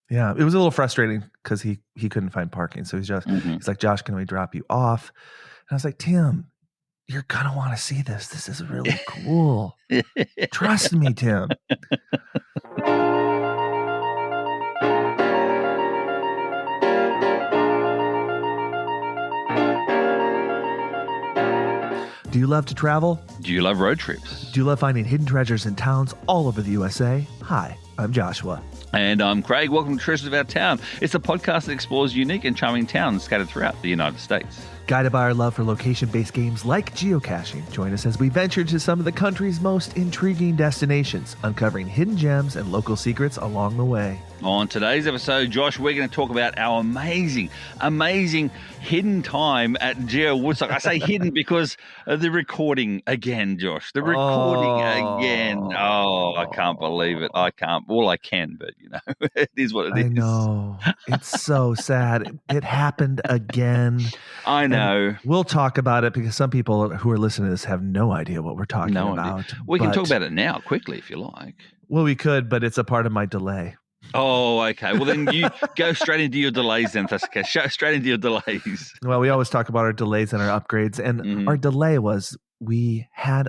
Yeah, it was a little frustrating because he couldn't find parking. So he's like, Josh, can we drop you off? And I was like, Tim, you're gonna want to see this. This is really cool. Trust me, Tim. Do you love to travel? Do you love road trips? Do you love finding hidden treasures in towns all over the USA? Hi, I'm Joshua. And I'm Craig. Welcome to Treasures of Our Town. It's a podcast that explores unique and charming towns scattered throughout the United States. Guided by our love for location-based games like geocaching, join us as we venture to some of the country's most intriguing destinations, uncovering hidden gems and local secrets along the way. On today's episode, Josh, we're going to talk about our amazing hidden time at Geo Woodstock. I say hidden because of the recording again, Josh. The recording again. Oh, I can't believe it. I can't. Well, I can, but, you know, it is what it is. I know. It's so sad. It happened again. I know. And we'll talk about it because some people who are listening to this have no idea what we're talking about. We can talk about it now quickly if you like. Well, we could, but it's a part of my delay. Oh, okay. Well, then you go straight into your delays then, Jessica. Straight into your delays. Well, we always talk about our delays and our upgrades. And our delay was we had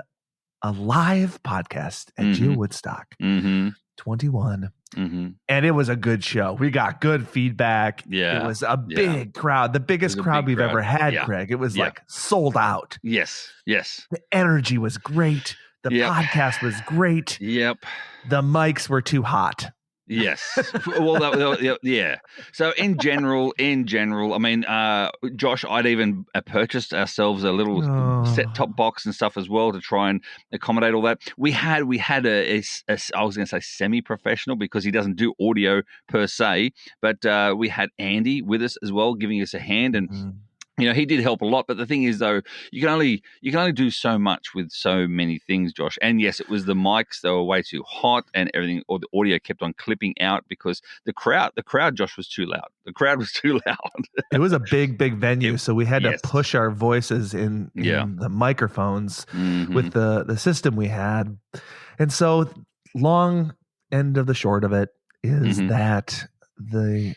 a live podcast at Geo Woodstock 21. And it was a good show. We got good feedback. Yeah. It was a big crowd. The biggest crowd we've ever had, Craig. It was like sold out. Yes. The energy was great. The podcast was great. Yep. The mics were too hot. Yes. Well, yeah. So in general, I mean, Josh, I'd even purchased ourselves a little set-top box and stuff as well to try and accommodate all that. We had I was going to say semi-professional because he doesn't do audio per se, but we had Andy with us as well, giving us a hand and. You know, he did help a lot, but the thing is, though, you can only do so much with so many things, Josh. And yes, it was the mics; they were way too hot, and everything, or the audio kept on clipping out because the crowd, Josh, was too loud. The crowd was too loud. It was a big venue, so we had to push our voices in the microphones with the system we had. And so, long end of the short of it is that the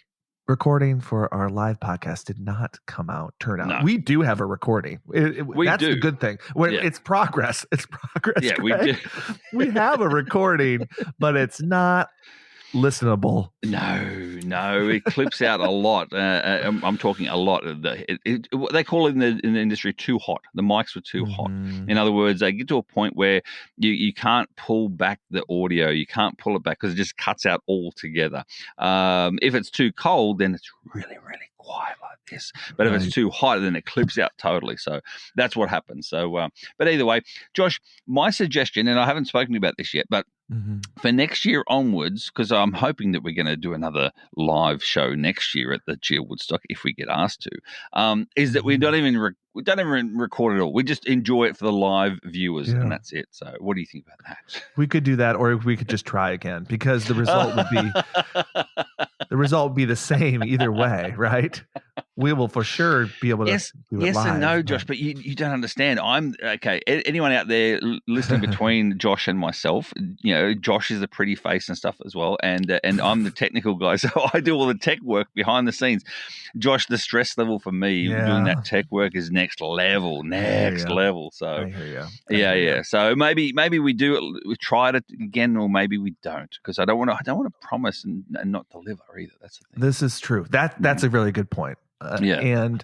recording for our live podcast did not turn out. No. We do have a recording. That's the good thing. It's progress. It's progress. Yeah, Craig. we do. We have a recording, but it's not listenable. No, it clips out a lot. I'm talking a lot. They call it in the industry too hot. The mics were too hot. In other words, they get to a point where you can't pull back the audio. You can't pull it back because it just cuts out altogether. If it's too cold, then it's really, really quiet like this. But if it's too hot, then it clips out totally. So that's what happens. So, but either way, Josh, my suggestion, and I haven't spoken about this yet, but for next year onwards, because I'm hoping that we're going to do another live show next year at the Geo Woodstock if we get asked to, is that we don't even record it all. We just enjoy it for the live viewers, and that's it. So, what do you think about that? We could do that, or we could just try again because the result would be the same either way, right? We will for sure be able to do it live. And no, Josh, but you don't understand. I'm okay. Anyone out there listening between Josh and myself, you know, Josh is the pretty face and stuff as well, and I'm the technical guy, so I do all the tech work behind the snes. Josh, the stress level for me doing that tech work is next level. So I hear you. So maybe we try it again, or maybe we don't, because I don't want to promise and not deliver either. That's the thing. This is true. That's a really good point. And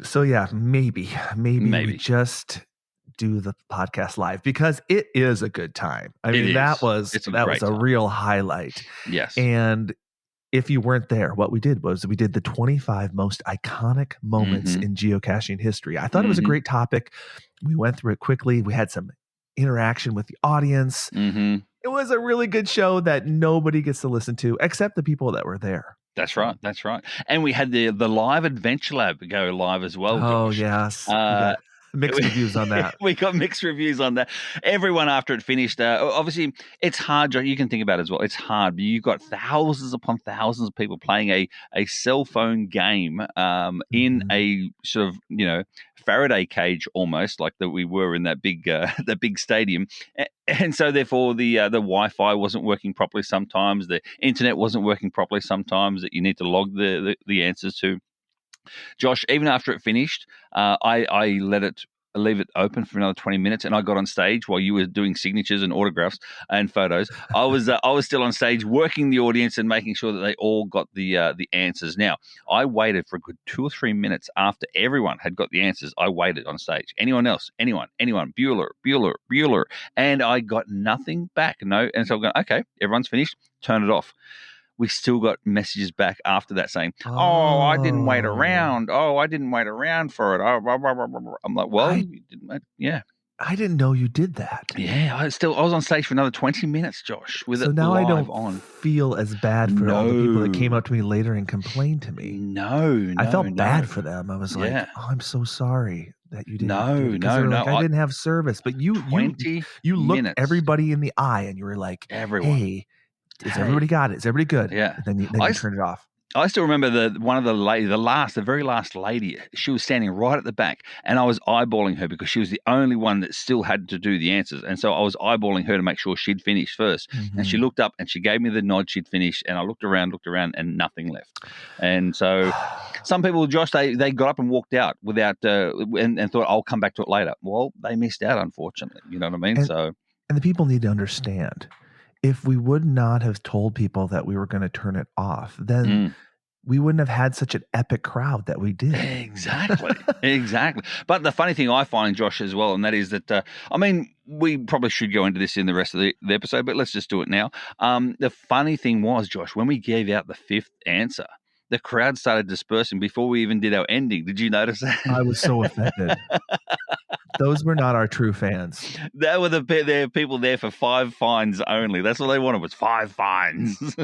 so maybe we just do the podcast live because it is a good time. I mean, that was a real highlight. Yes. And if you weren't there, what we did was we did the 25 most iconic moments in geocaching history. I thought it was a great topic. We went through it quickly. We had some interaction with the audience. It was a really good show that nobody gets to listen to except the people that were there. That's right. And we had the live Adventure Lab go live as well. Oh, Josh. yes. Mixed reviews on that. We got mixed reviews on that. Everyone after it finished, obviously it's hard. You can think about it as well. It's hard. You've got thousands upon thousands of people playing a cell phone game in a sort of, Faraday cage almost, like that we were in that big stadium. And so therefore the Wi-Fi wasn't working properly sometimes. The internet wasn't working properly sometimes that you need to log the answers to. Josh, even after it finished, I leave it open for another 20 minutes, and I got on stage while you were doing signatures and autographs and photos. I was still on stage working the audience and making sure that they all got the answers. Now, I waited for a good 2 or 3 minutes after everyone had got the answers. I waited on stage. Anyone else? Anyone? Bueller. And I got nothing back. No. And so I'm going, okay, everyone's finished. Turn it off. We still got messages back after that saying, I didn't wait around. I didn't wait around for it. I'm like, well, you didn't. Yeah. I didn't know you did that. Yeah. I was on stage for another 20 minutes, Josh, with it now live I don't on. feel as bad for all the people that came up to me later and complained to me. No. I felt bad for them. I was like, I'm so sorry that you didn't. No. I didn't have service. But you looked everybody in the eye and you were like, everyone. Hey, is everybody got it? Is everybody good? Yeah. And then you turn it off. I still remember the very last lady. She was standing right at the back, and I was eyeballing her because she was the only one that still had to do the answers. And so I was eyeballing her to make sure she'd finished first. And she looked up and she gave me the nod she'd finished. And I looked around, and nothing left. And so some people, Josh, they got up and walked out without and thought, I'll come back to it later. Well, they missed out, unfortunately. You know what I mean? And the people need to understand. If we would not have told people that we were going to turn it off, then we wouldn't have had such an epic crowd that we did. Exactly. But the funny thing I find, Josh, as well, and that is that, we probably should go into this in the rest of the episode, but let's just do it now. The funny thing was, Josh, when we gave out the fifth answer, the crowd started dispersing before we even did our ending. Did you notice that? I was so offended. Those were not our true fans. They were the people there for 5 fines only. That's all they wanted was 5 fines.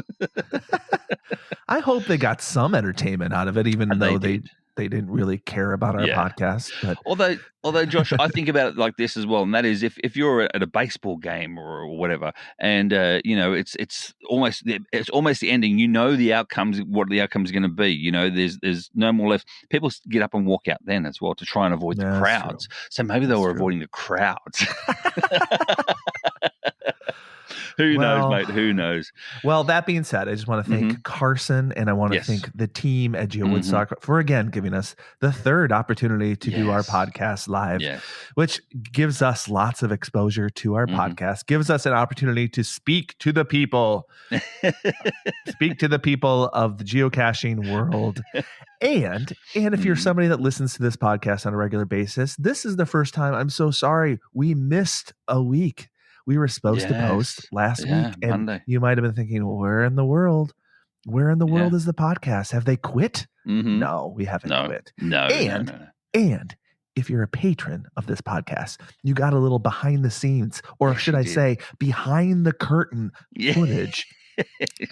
I hope they got some entertainment out of it, even though they didn't really care about our podcast. But although Josh, I think about it like this as well, and that is if you're at a baseball game or whatever, and it's almost the ending. You know the outcomes, what the outcome is going to be. You know, there's no more left. People get up and walk out then as well to try and avoid the crowds. True. So maybe they were avoiding the crowds. Who knows, mate? Who knows? Well, that being said, I just want to thank Carson, and I want to thank the team at Geo Woodstock for, again, giving us the third opportunity to do our podcast live, which gives us lots of exposure to our podcast, gives us an opportunity to speak to the people, speak to the people of the geocaching world. And if you're somebody that listens to this podcast on a regular basis, this is the first time. I'm so sorry. We missed a week. We were supposed to post last week, and Monday. You might have been thinking, well, where in the world is the podcast? Have they quit? No, we haven't quit. No. And if you're a patron of this podcast, you got a little behind the scenes, or should I say behind the curtain footage,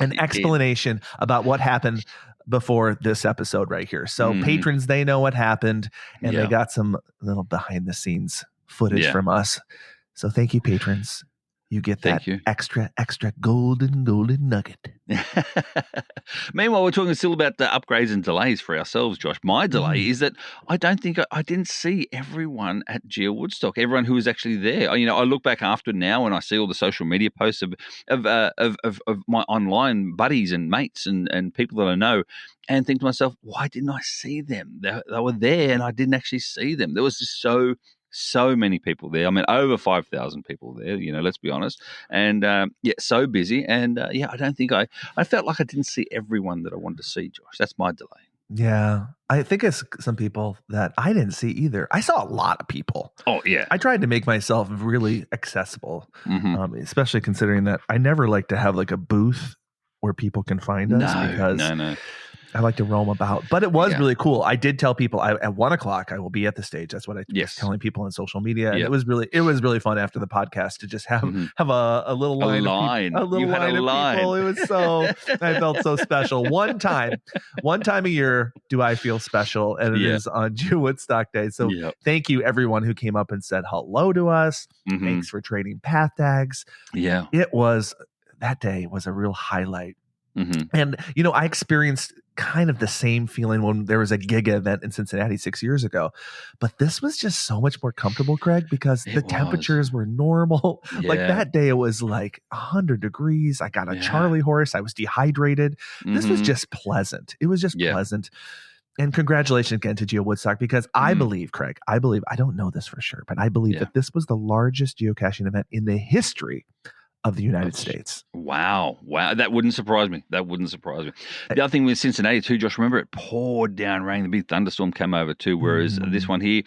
an explanation about what happened before this episode right here. So patrons, they know what happened, and they got some little behind the scenes footage from us. So thank you, patrons. You get that extra golden nugget. Meanwhile, we're talking still about the upgrades and delays for ourselves, Josh. My delay is that I didn't see everyone at Geo Woodstock, everyone who was actually there. I look back after now and I see all the social media posts of my online buddies and mates and people that I know, and think to myself, why didn't I see them? They were there and I didn't actually see them. There was just so many people there. I mean, over 5,000 people there, let's be honest. And so busy. And I don't think I felt like I didn't see everyone that I wanted to see, Josh. That's my delay. Yeah. I think it's some people that I didn't see either. I saw a lot of people. Oh, yeah. I tried to make myself really accessible, especially considering that I never like to have like a booth where people can find us because I like to roam about, but it was really cool. I did tell people at 1:00 I will be at the stage. That's what I was telling people on social media, and it was really fun after the podcast to just have a little line, a little line of people. It was I felt so special. One time a year do I feel special, and it is on Geo Woodstock Day. So thank you everyone who came up and said hello to us. Thanks for trading path tags. Yeah, that day was a real highlight. And, I experienced kind of the same feeling when there was a Giga event in Cincinnati 6 years ago. But this was just so much more comfortable, Craig, because the temperatures were normal. Like that day, it was like 100 degrees. I got a Charlie horse. I was dehydrated. This was just pleasant. It was just pleasant. And congratulations again to Geo Woodstock, because I believe, Craig, I don't know this for sure, but I believe that this was the largest geocaching event in the history of the United States. Wow. That wouldn't surprise me. The other thing with Cincinnati too, Josh, remember it poured down rain. The big thunderstorm came over too, whereas this one here,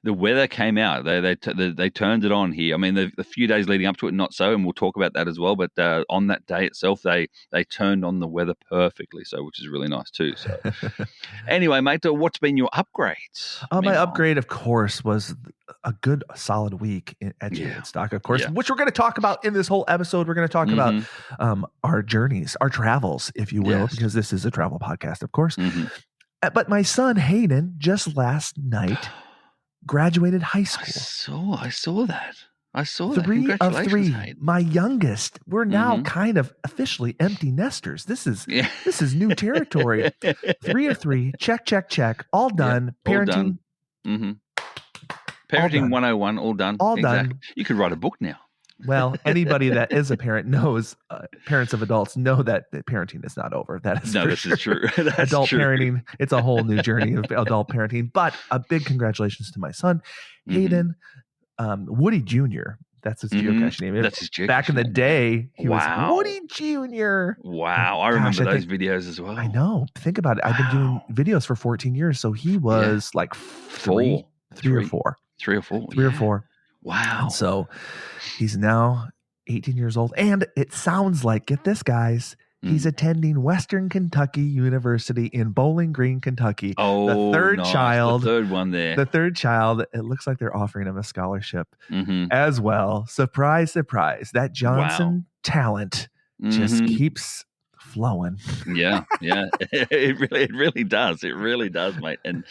the weather came out. They turned it on here. I mean, the few days leading up to it, not so, and we'll talk about that as well. But on that day itself, they turned on the weather perfectly, so which is really nice too. So anyway, mate, what's been your upgrades? My upgrade, of course, was a good solid week at Geo Woodstock, of course, which we're going to talk about in this whole episode. We're going to talk about our journeys, our travels, if you will, because this is a travel podcast, of course. But my son Hayden just last night graduated high school. I saw that. 3 of 3. Hayden. My youngest. We're now kind of officially empty nesters. This is new territory. 3 of 3. Check. All done. Parenting. All done. Parenting 101, all done. Done. You could write a book now. Well, anybody that is a parent knows, parents of adults know that parenting is not over. That is this is true. Adult parenting, it's a whole new journey of adult parenting. But a big congratulations to my son, Hayden, Woody Jr. That's his geocaching name. That's his geocaching Back in the day, he was Woody Jr. Wow, I remember those videos as well. I know. Think about it. I've been doing videos for 14 years, so he was like 3 or 4. 3 or 4. 3 or 4. Wow. And so he's now 18 years old. And it sounds like, get this, guys, he's attending Western Kentucky University in Bowling Green, Kentucky. Oh, the third child. The third one there. The third child. It looks like they're offering him a scholarship as well. Surprise, surprise. That Johnson talent just keeps flowing. Yeah. It really does. It really does, mate. And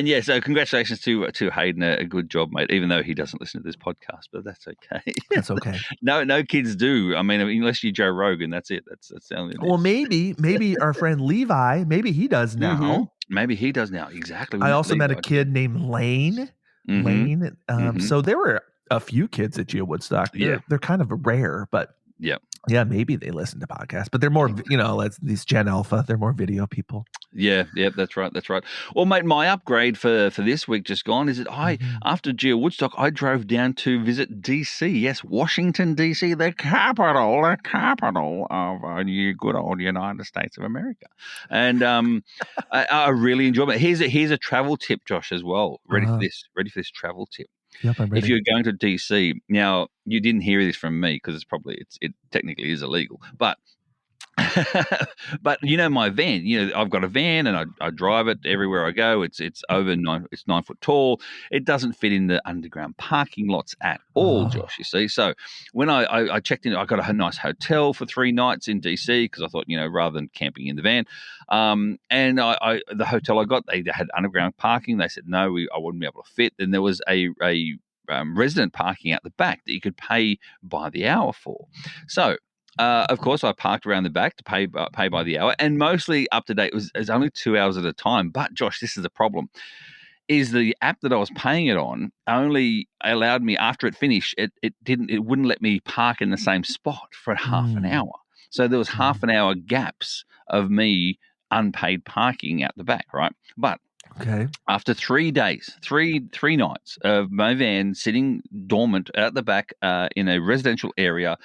yeah, so congratulations to Hayden. A good job, mate, even though he doesn't listen to this podcast, but that's okay. That's okay. No kids do. I mean, unless you're Joe Rogan, that's it. That's the only thing. Well, maybe our friend Levi, maybe he does now. Maybe he does now. Exactly. I also met a kid named Lane. So there were a few kids at Geo Woodstock. They're kind of rare, but yeah, maybe they listen to podcasts, but they're more, these Gen Alpha, they're more video people. Yeah, that's right. Well, mate, my upgrade for this week just gone is that after Geo Woodstock, I drove down to visit DC. Yes, Washington, DC, the capital of good old United States of America. And I really enjoyed it. Here's a travel tip, Josh, as well. Ready for this travel tip. Yep, I'm ready. If you're going to DC, now you didn't hear this from me because it technically is illegal, but but my van, I've got a van and I drive it everywhere I go. It's over 9 foot tall. It doesn't fit in the underground parking lots at all, Josh, you see. So when I checked in, I got a nice hotel for 3 nights in DC because I thought, rather than camping in the van. And the hotel I got, they had underground parking. They said, no, I wouldn't be able to fit. Then there was a resident parking out the back that you could pay by the hour for. So, of course, I parked around the back to pay by the hour, and mostly up to date. It was only 2 hours at a time. But Josh, this is the problem: is the app that I was paying it on only allowed me after it finished. It wouldn't let me park in the same spot for half an hour. So there was half an hour gaps of me unpaid parking out the back, right? But after 3 days, three nights of my van sitting dormant at the back in a residential area,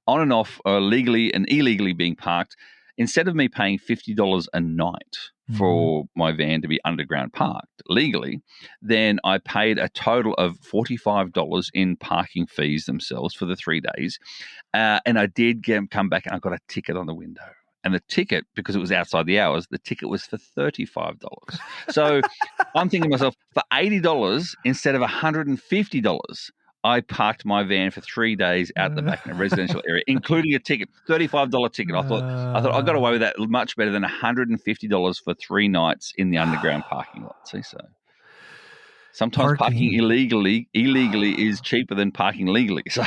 on and off, legally and illegally being parked, instead of me paying $50 a night for my van to be underground parked legally, then I paid a total of $45 in parking fees themselves for the 3 days. And I did come back and I got a ticket on the window. and the ticket, because it was outside the hours, the ticket was for $35. So I'm thinking to myself, for $80 instead of $150, I parked my van for 3 days out the back in a residential area, including a ticket, $35 ticket. I thought I got away with that much better than $150 for 3 nights in the underground parking lot. See, so sometimes parking illegally is cheaper than parking legally. So,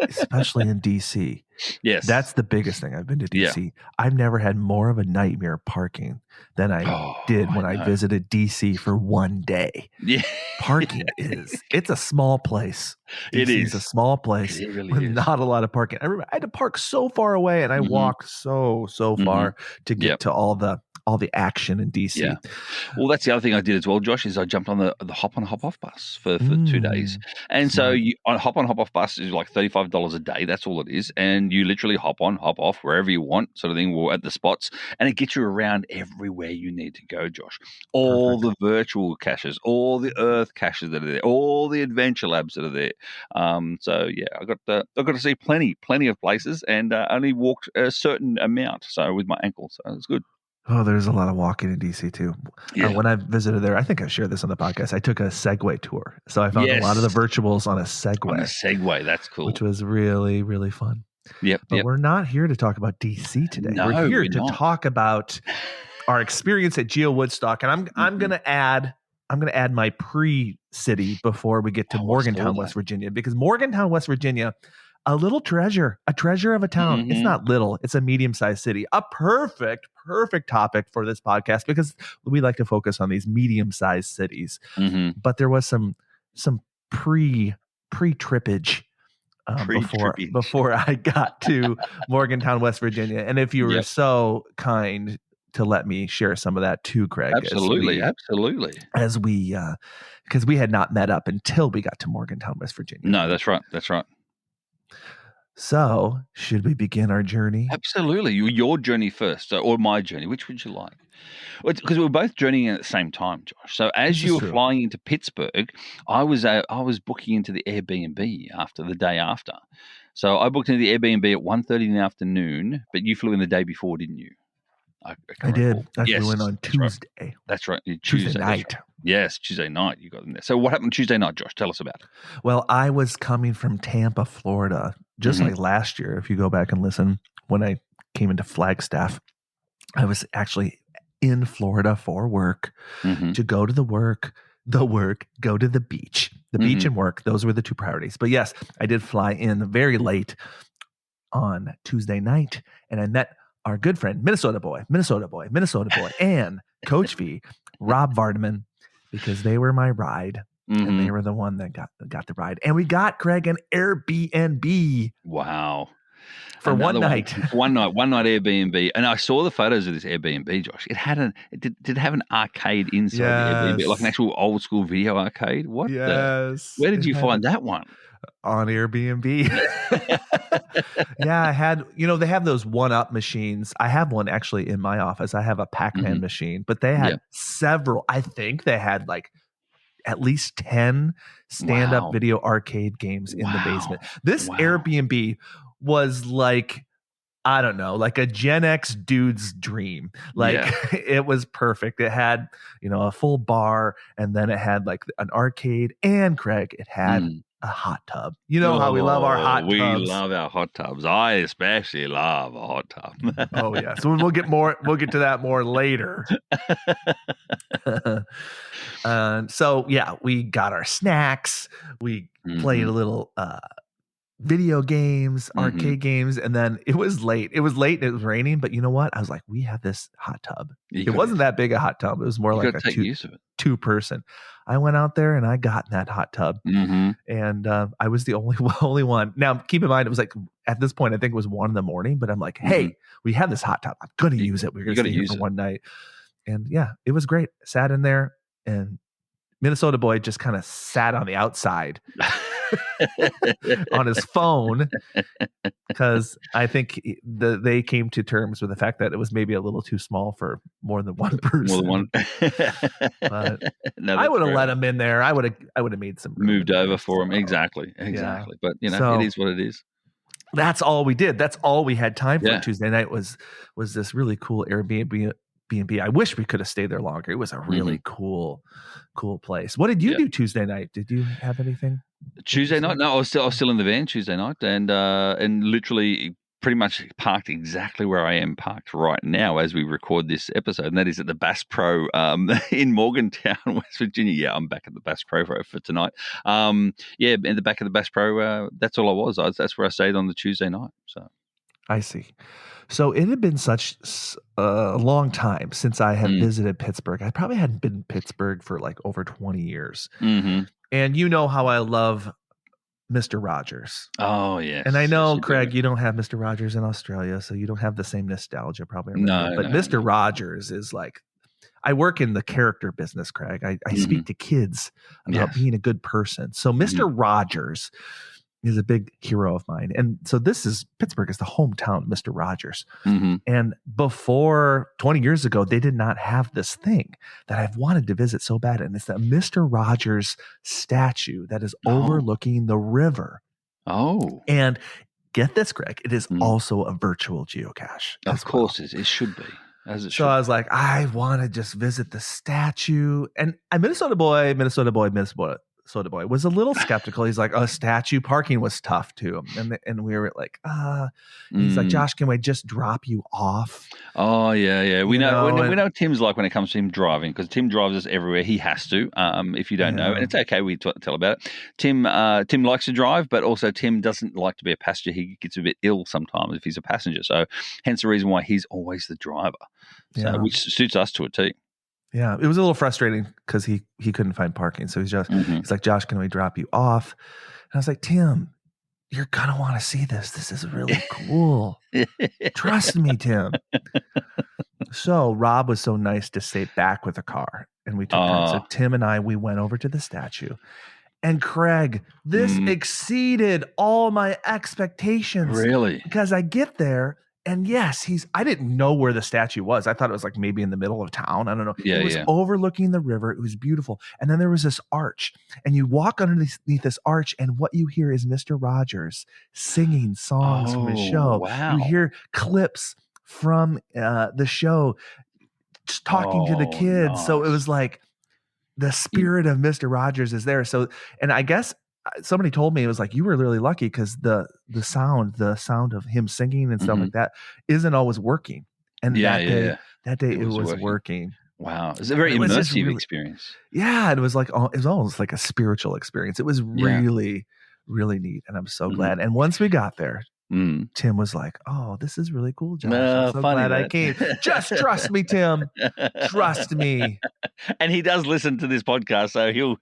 especially in DC. Yes, that's the biggest thing. I've been to DC. Yeah. I've never had more of a nightmare parking than I did when I visited DC for one day. Yeah, parking it's a small place. It is a small place with not a lot of parking. I remember I had to park so far away, and I walked so far to get to all the action in DC. Yeah. Well, that's the other thing I did as well, Josh, is I jumped on the hop on hop off bus for 2 days. And so on hop on hop off bus is like $35 a day. That's all it is. And you literally hop on, hop off wherever you want, sort of thing, at the spots. And it gets you around everywhere you need to go, Josh. All the virtual caches, all the earth caches that are there, all the adventure labs that are there. So yeah, I got to see plenty of places, and only walked a certain amount. So with my ankle, so it was good. Oh, there's a lot of walking in DC too. Yeah. When I visited there, I think I shared this on the podcast. I took a Segway tour, so I found a lot of the virtuals on a Segway. On a Segway, that's cool. Which was really, really fun. Yep. But we're not here to talk about DC today. No, we're here to talk about our experience at Geo Woodstock, and I'm going to add my pre-city before we get to Morgantown, West Virginia, because Morgantown, West Virginia, a little treasure, a treasure of a town. It's not little, it's a medium-sized city. A perfect topic for this podcast, because we like to focus on these medium-sized cities. But there was some pre-trippage before I got to Morgantown, West Virginia. And if you were so kind to let me share some of that too, Craig. Absolutely. As we, because we had not met up until we got to Morgantown, West Virginia. No, that's right. So, should we begin our journey? Absolutely. Your journey first, or my journey. Which would you like? Because we were both journeying at the same time, Josh. So as you were flying into Pittsburgh, I was booking into the Airbnb the day after. So I booked into the Airbnb at 1:30 in the afternoon, but you flew in the day before, didn't you? I did. I flew in on Tuesday. That's right. Tuesday night. Yes, Tuesday night you got in there. So what happened Tuesday night, Josh? Tell us about it. Well, I was coming from Tampa, Florida, just like last year. If you go back and listen, when I came into Flagstaff, I was actually in Florida for work, to go to go to the beach. The beach and work, those were the two priorities. But yes, I did fly in very late on Tuesday night, and I met our good friend, Minnesota boy, and Coach V, Rob Vardaman, because they were my ride, and they were the one that got the ride. And we got, Craig, an Airbnb. Wow. For one night. One night Airbnb. And I saw the photos of this Airbnb, Josh. Did it have an arcade inside the Airbnb, like an actual old school video arcade? What? Yes. Where did you find that one? On Airbnb. Yeah, I had, they have those one-up machines. I have one actually in my office. I have a Pac-Man machine, but they had several. I think they had like at least 10 stand-up video arcade games in the basement. This Airbnb was like, I don't know, like a Gen X dude's dream. Like it was perfect. It had, a full bar, and then it had like an arcade, and Craig, it had a hot tub. You know how we love our hot tubs. We love our hot tubs. I especially love a hot tub. Oh yeah. So we'll get to that more later. So yeah, we got our snacks. We played a little video games, arcade games, and then it was late. It was late and it was raining, but you know what? I was like, we have this hot tub. It wasn't that big a hot tub. It was more like a two-person. I went out there and I got in that hot tub, and I was the only one. Now, keep in mind, it was like, at this point, I think it was 1 a.m, but I'm like, hey, we have this hot tub. I'm going to use it. We're going to use it for one night. And yeah, it was great. Sat in there, and Minnesota boy just kind of sat on the outside on his phone, because I think they came to terms with the fact that it was maybe a little too small for more than one person. More than one. But no, I would have let him in there. I would have made some moved over for him. Exactly. Yeah. But it is what it is. that's all we did. That's all we had time for. Tuesday night was this really cool Airbnb. I wish we could have stayed there longer. It was a really cool place. What did you do Tuesday night? Did you have anything? Tuesday night? No, I was still in the van Tuesday night, and literally pretty much parked exactly where I am parked right now as we record this episode, and that is at the Bass Pro in Morgantown, West Virginia. Yeah, I'm back at the Bass Pro for tonight. In the back of the Bass Pro, that's all I was. That's where I stayed on the Tuesday night. So I see. So it had been such a long time since I had visited Pittsburgh. I probably hadn't been in Pittsburgh for like over 20 years. Mm-hmm. And you know how I love Mr. Rogers. Oh, yes. And I know, Craig, you don't have Mr. Rogers in Australia, so you don't have the same nostalgia probably. But Mr. Rogers is like, I work in the character business, Craig. I speak to kids about being a good person. So Mr. Rogers is a big hero of mine. And so Pittsburgh is the hometown of Mr. Rogers. Mm-hmm. And before 20 years ago, they did not have this thing that I've wanted to visit so bad. And it's the Mr. Rogers statue that is overlooking the river. Oh. And get this, Greg, it is also a virtual geocache. Of course it should be. So I was like, I want to just visit the statue. And Minnesota boy was a little skeptical. He's like, statue parking was tough too. And we were like, he's like, Josh, can we just drop you off? Oh, yeah. We know Tim's like when it comes to him driving, because Tim drives us everywhere. He has to, if you don't know. And it's okay, we tell about it. Tim likes to drive, but also Tim doesn't like to be a passenger. He gets a bit ill sometimes if he's a passenger. So hence the reason why he's always the driver. So which suits us to a T. Yeah, it was a little frustrating because he couldn't find parking. So he's like, Josh, can we drop you off? And I was like, Tim, you're gonna want to see this. This is really cool. Trust me, Tim. So Rob was so nice to stay back with the car, and we took turns. So Tim and we went over to the statue. And Craig, this exceeded all my expectations. Really? Because I get there. And yes, I didn't know where the statue was. I thought it was like maybe in the middle of town. I don't know. It was overlooking the river. It was beautiful. And then there was this arch, and you walk underneath this arch, and what you hear is Mr. Rogers singing songs from his show. Wow. You hear clips from the show, just talking to the kids. Nice. So it was like the spirit of Mr. Rogers is there. So, and I guess somebody told me, it was like, you were really lucky because the sound of him singing and stuff like that isn't always working. And that day it was working. Wow. It's a very immersive experience. Yeah. It was almost like a spiritual experience. It was really, really neat. And I'm so glad. And once we got there, Tim was like, "Oh, this is really cool, Josh. I'm so glad I came. Just trust me, Tim. Trust me." And he does listen to this podcast, so he'll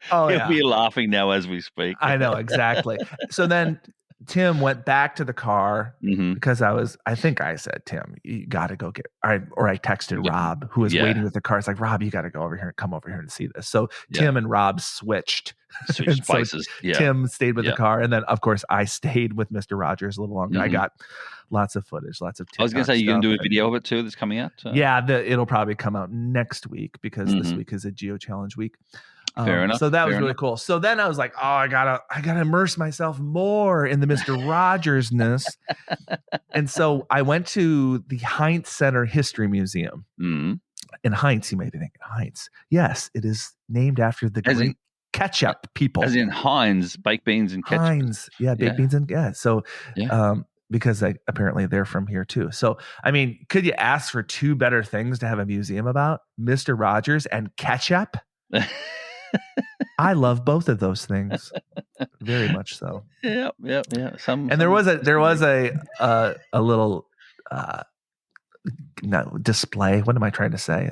be laughing now as we speak. I know, exactly. So then Tim went back to the car because I think I said, Tim, you got to go I texted Rob, who was waiting with the car. It's like, Rob, you got to go over here, come over here and see this. So Tim and Rob switched places. So Tim stayed with the car. And then, of course, I stayed with Mr. Rogers a little longer. I got lots of footage, lots of TikTok. I was going to say, you're going to do a video of it too that's coming out? Yeah, it'll probably come out next week because this week is a Geo Challenge week. Fair enough. So that was really cool. So then I was like, I gotta immerse myself more in the Mr. Rogers-ness. And so I went to the Heinz Center History Museum. In Heinz, you may be thinking, Heinz. Yes, it is named after the great ketchup people. As in Heinz, baked beans and ketchup. Heinz, baked beans and So because apparently they're from here too. So, I mean, could you ask for two better things to have a museum about? Mr. Rogers and ketchup? I love both of those things very much so. Yeah. There was a little display. What am I trying to say?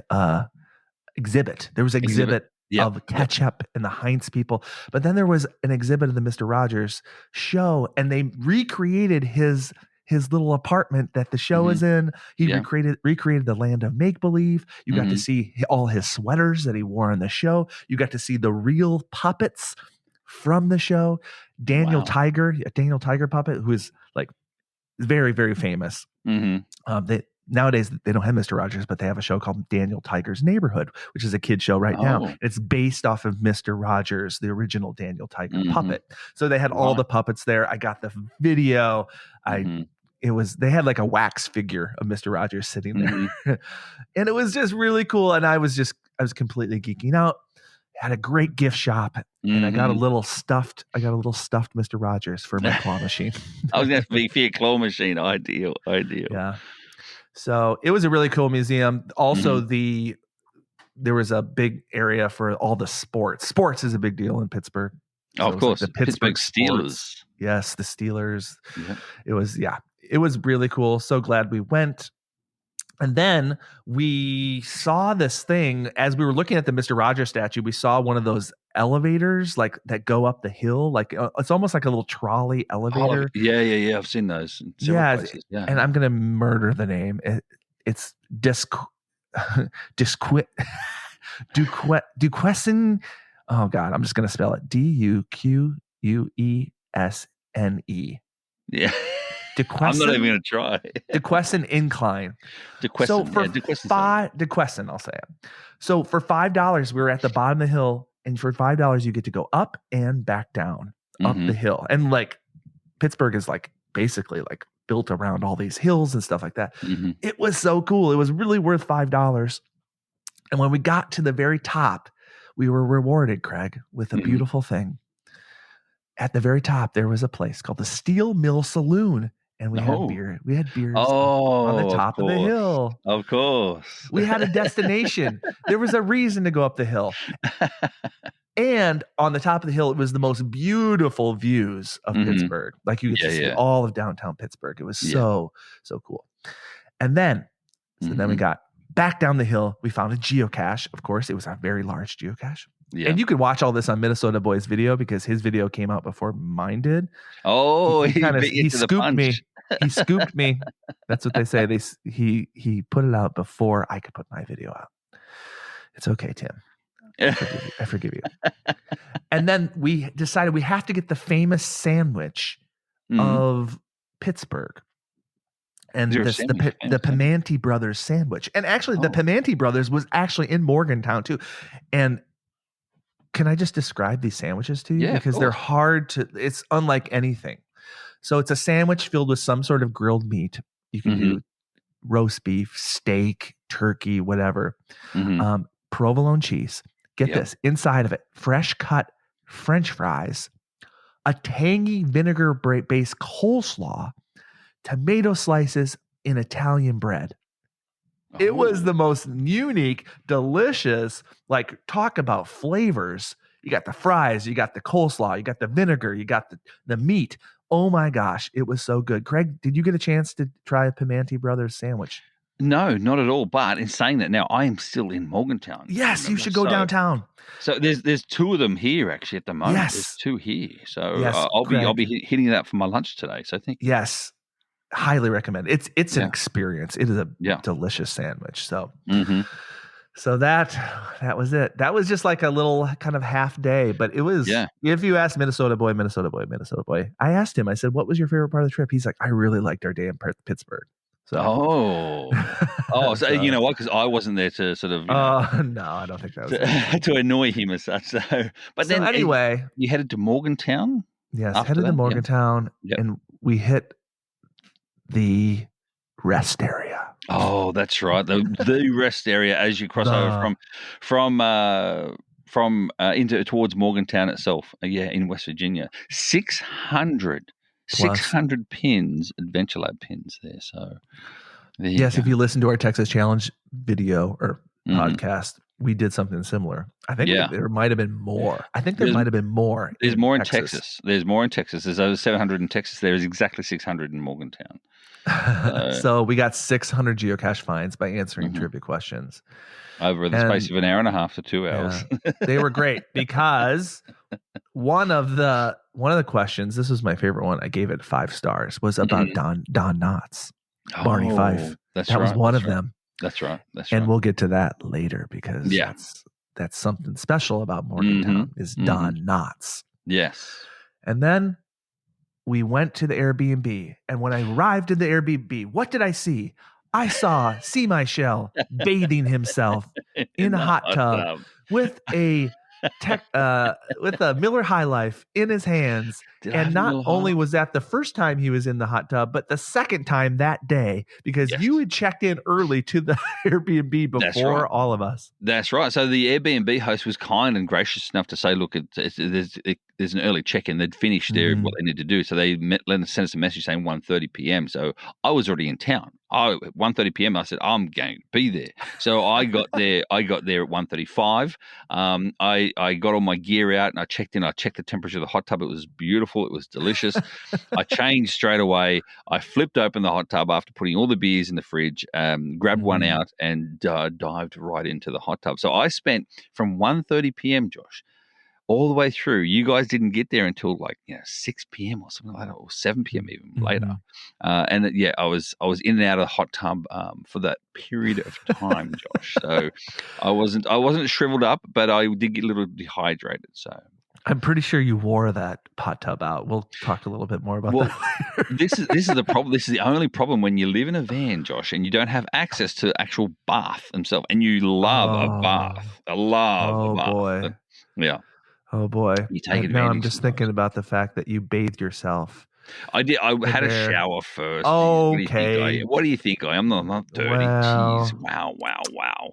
Exhibit. There was an exhibit of ketchup and the Heinz people, but then there was an exhibit of the Mr. Rogers show, and they recreated his little apartment that the show is in. He recreated the land of make-believe. You got to see all his sweaters that he wore on the show. You got to see the real puppets from the show. Daniel Tiger puppet, who is like very, very famous. nowadays they don't have Mr. Rogers, but they have a show called Daniel Tiger's Neighborhood, which is a kid show right now. It's based off of Mr. Rogers, the original Daniel Tiger puppet. So they had all the puppets there. I got the video. They had like a wax figure of Mr. Rogers sitting there. And it was just really cool. And I was completely geeking out. Had a great gift shop, and I got a little stuffed Mr. Rogers for my claw machine. I was going to be for your claw machine. Ideal. Yeah. So it was a really cool museum. Also, there was a big area for all the sports. Sports is a big deal in Pittsburgh. So of course, like the Pittsburgh Steelers. Yes, the Steelers. Yeah. It was really cool. So glad we went. And then we saw this thing as we were looking at the Mr. Rogers statue. We saw one of those elevators like that go up the hill. Like it's almost like a little trolley elevator. Oh, yeah. I've seen those in several places. Yeah. And I'm gonna murder the name. It's Duquesne. Oh God, I'm just gonna spell it Duquesne. Yeah. Dequescent, I'm not even going to try. Dequescent Incline. Dequescent, so for Dequescent, I'll say it. So for $5, we were at the bottom of the hill, and for $5, you get to go up and back down up the hill. And like Pittsburgh is like basically like built around all these hills and stuff like that. It was so cool. It was really worth $5. And when we got to the very top, we were rewarded, Craig, with a beautiful thing. At the very top, there was a place called the Steel Mill Saloon. And we had beer. We had beers on the top of the hill. Of course. We had a destination. There was a reason to go up the hill. And on the top of the hill, it was the most beautiful views of Pittsburgh. Like you get to see all of downtown Pittsburgh. It was so cool. And then, then we got back down the hill. We found a geocache. Of course, it was a very large geocache. Yeah. And you can watch all this on Minnesota Boy's video because his video came out before mine did. Oh, he scooped me. He scooped me. That's what they say. He put it out before I could put my video out. It's okay, Tim. I forgive you. And then we decided we have to get the famous sandwich of Pittsburgh. And the Pimanti Brothers sandwich. And actually, the Pimanti Brothers was actually in Morgantown too. And can I just describe these sandwiches to you? Yeah, because they're hard to, it's unlike anything. So it's a sandwich filled with some sort of grilled meat. You can do roast beef, steak, turkey, whatever. Provolone cheese. Get this, inside of it, fresh cut French fries, a tangy vinegar-based coleslaw, tomato slices in Italian bread. It was the most unique, delicious, like talk about flavors. You got the fries, you got the coleslaw, you got the vinegar, you got the meat. Oh my gosh, it was so good. Craig, did you get a chance to try a Pimanti Brothers sandwich? No, not at all. But in saying that, now I am still in Morgantown. Yes, you should go downtown. So there's two of them here actually at the moment. Yes. There's two here. So I'll be hitting that for my lunch today. So thank you. Yes. Highly recommend. It's an experience. It is a delicious sandwich. So, so that was it. That was just like a little kind of half day, but it was. Yeah. If you ask Minnesota boy, I asked him. I said, "What was your favorite part of the trip?" He's like, "I really liked our day in Pittsburgh." So. So you know what? Because I wasn't there to sort of. No, I don't think that was to annoy him as such. But then anyway, you headed to Morgantown. Yes, headed to Morgantown, and we hit the rest area. Oh, that's right. The rest area as you cross over from into towards Morgantown itself. In West Virginia. 600 pins, Adventure Lab pins there. So if you listen to our Texas Challenge video or podcast, we did something similar. I think there might have been more. There's more in Texas. There's more in Texas. There's over 700 in Texas. There is exactly 600 in Morgantown. So we got 600 geocache finds by answering trivia questions over the space of an hour and a half to 2 hours. They were great because one of the questions, this was my favorite one, I gave it 5 stars, was about Don Knotts, Barney Fife. That was one of them. That's right. And we'll get to that later because that's something special about Morgantown is Don Knotts. Yes. And then we went to the Airbnb. And when I arrived at the Airbnb, what did I see? I saw See My Shell bathing himself in a hot tub with a Miller High Life in his hands. And not only was that the first time he was in the hot tub, but the second time that day, because you had checked in early to the Airbnb before all of us. That's right. So the Airbnb host was kind and gracious enough to say, look, there's an early check-in. They'd finished what they need to do. So they sent us a message saying 1:30 p.m. So I was already in town. 1:30 p.m. I said, I'm going to be there. So I got there. I got there at 1:35. I got all my gear out and I checked in. I checked the temperature of the hot tub. It was beautiful. It was delicious. I changed straight away. I flipped open the hot tub after putting all the beers in the fridge, grabbed one out and dived right into the hot tub. So I spent from 1:30 p.m., Josh, all the way through. You guys didn't get there until 6 p.m. or something like that, or 7 p.m. even later. I was in and out of the hot tub for that period of time, Josh. So I wasn't shriveled up, but I did get a little dehydrated. So I'm pretty sure you wore that hot tub out. We'll talk a little bit more about that later. This is the problem. This is the only problem when you live in a van, Josh, and you don't have access to actual bath themselves, and you love a bath. I love a bath. Boy. Yeah. Oh boy! Now I'm just thinking about the fact that you bathed yourself. I did. I had a shower first. Okay. What do you think I am? I'm not dirty. Well, Jeez. Wow.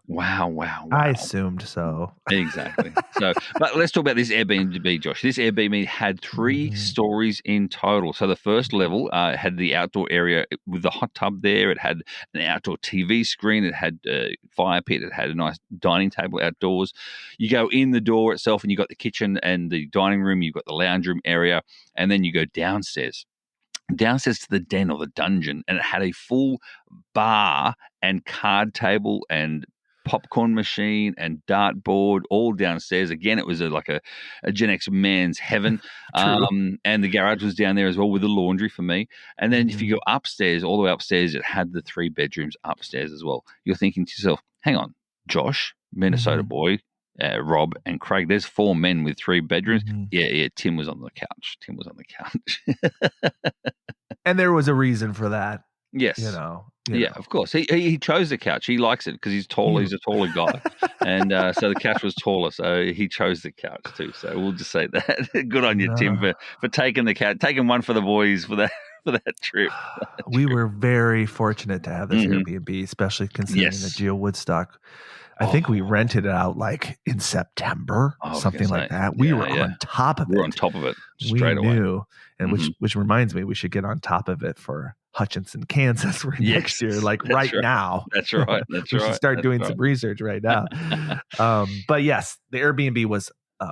Wow. I assumed so. Exactly. So, but let's talk about this Airbnb, Josh. This Airbnb had 3 stories in total. So the first level had the outdoor area with the hot tub there. It had an outdoor TV screen. It had a fire pit. It had a nice dining table outdoors. You go in the door itself and you got the kitchen and the dining room. You've got the lounge room area. And then you go downstairs to the den or the dungeon, and it had a full bar and card table and popcorn machine and dartboard all downstairs. Again, it was like a Gen X man's heaven. And the garage was down there as well with the laundry for me. And then if you go upstairs, all the way upstairs, it had the 3 bedrooms upstairs as well. You're thinking to yourself, hang on, Josh, Minnesota boy, Rob and Craig, there's 4 men with 3 bedrooms. Yeah, Tim was on the couch. And there was a reason for that. Yes. Yeah, of course. He chose the couch. He likes it because he's tall. He's a taller guy. And so the couch was taller, so he chose the couch too. So we'll just say that. Good on you, Tim, for taking the couch, taking one for the boys for that trip. We were very fortunate to have this Airbnb, especially considering the Geo Woodstock. I think we rented it out in September, something like that. We were on top of it. We were on top of it straight away. We knew, and which reminds me, we should get on top of it for Hutchinson, Kansas next year, right now. That's right. We should start doing some research right now. But yes, the Airbnb was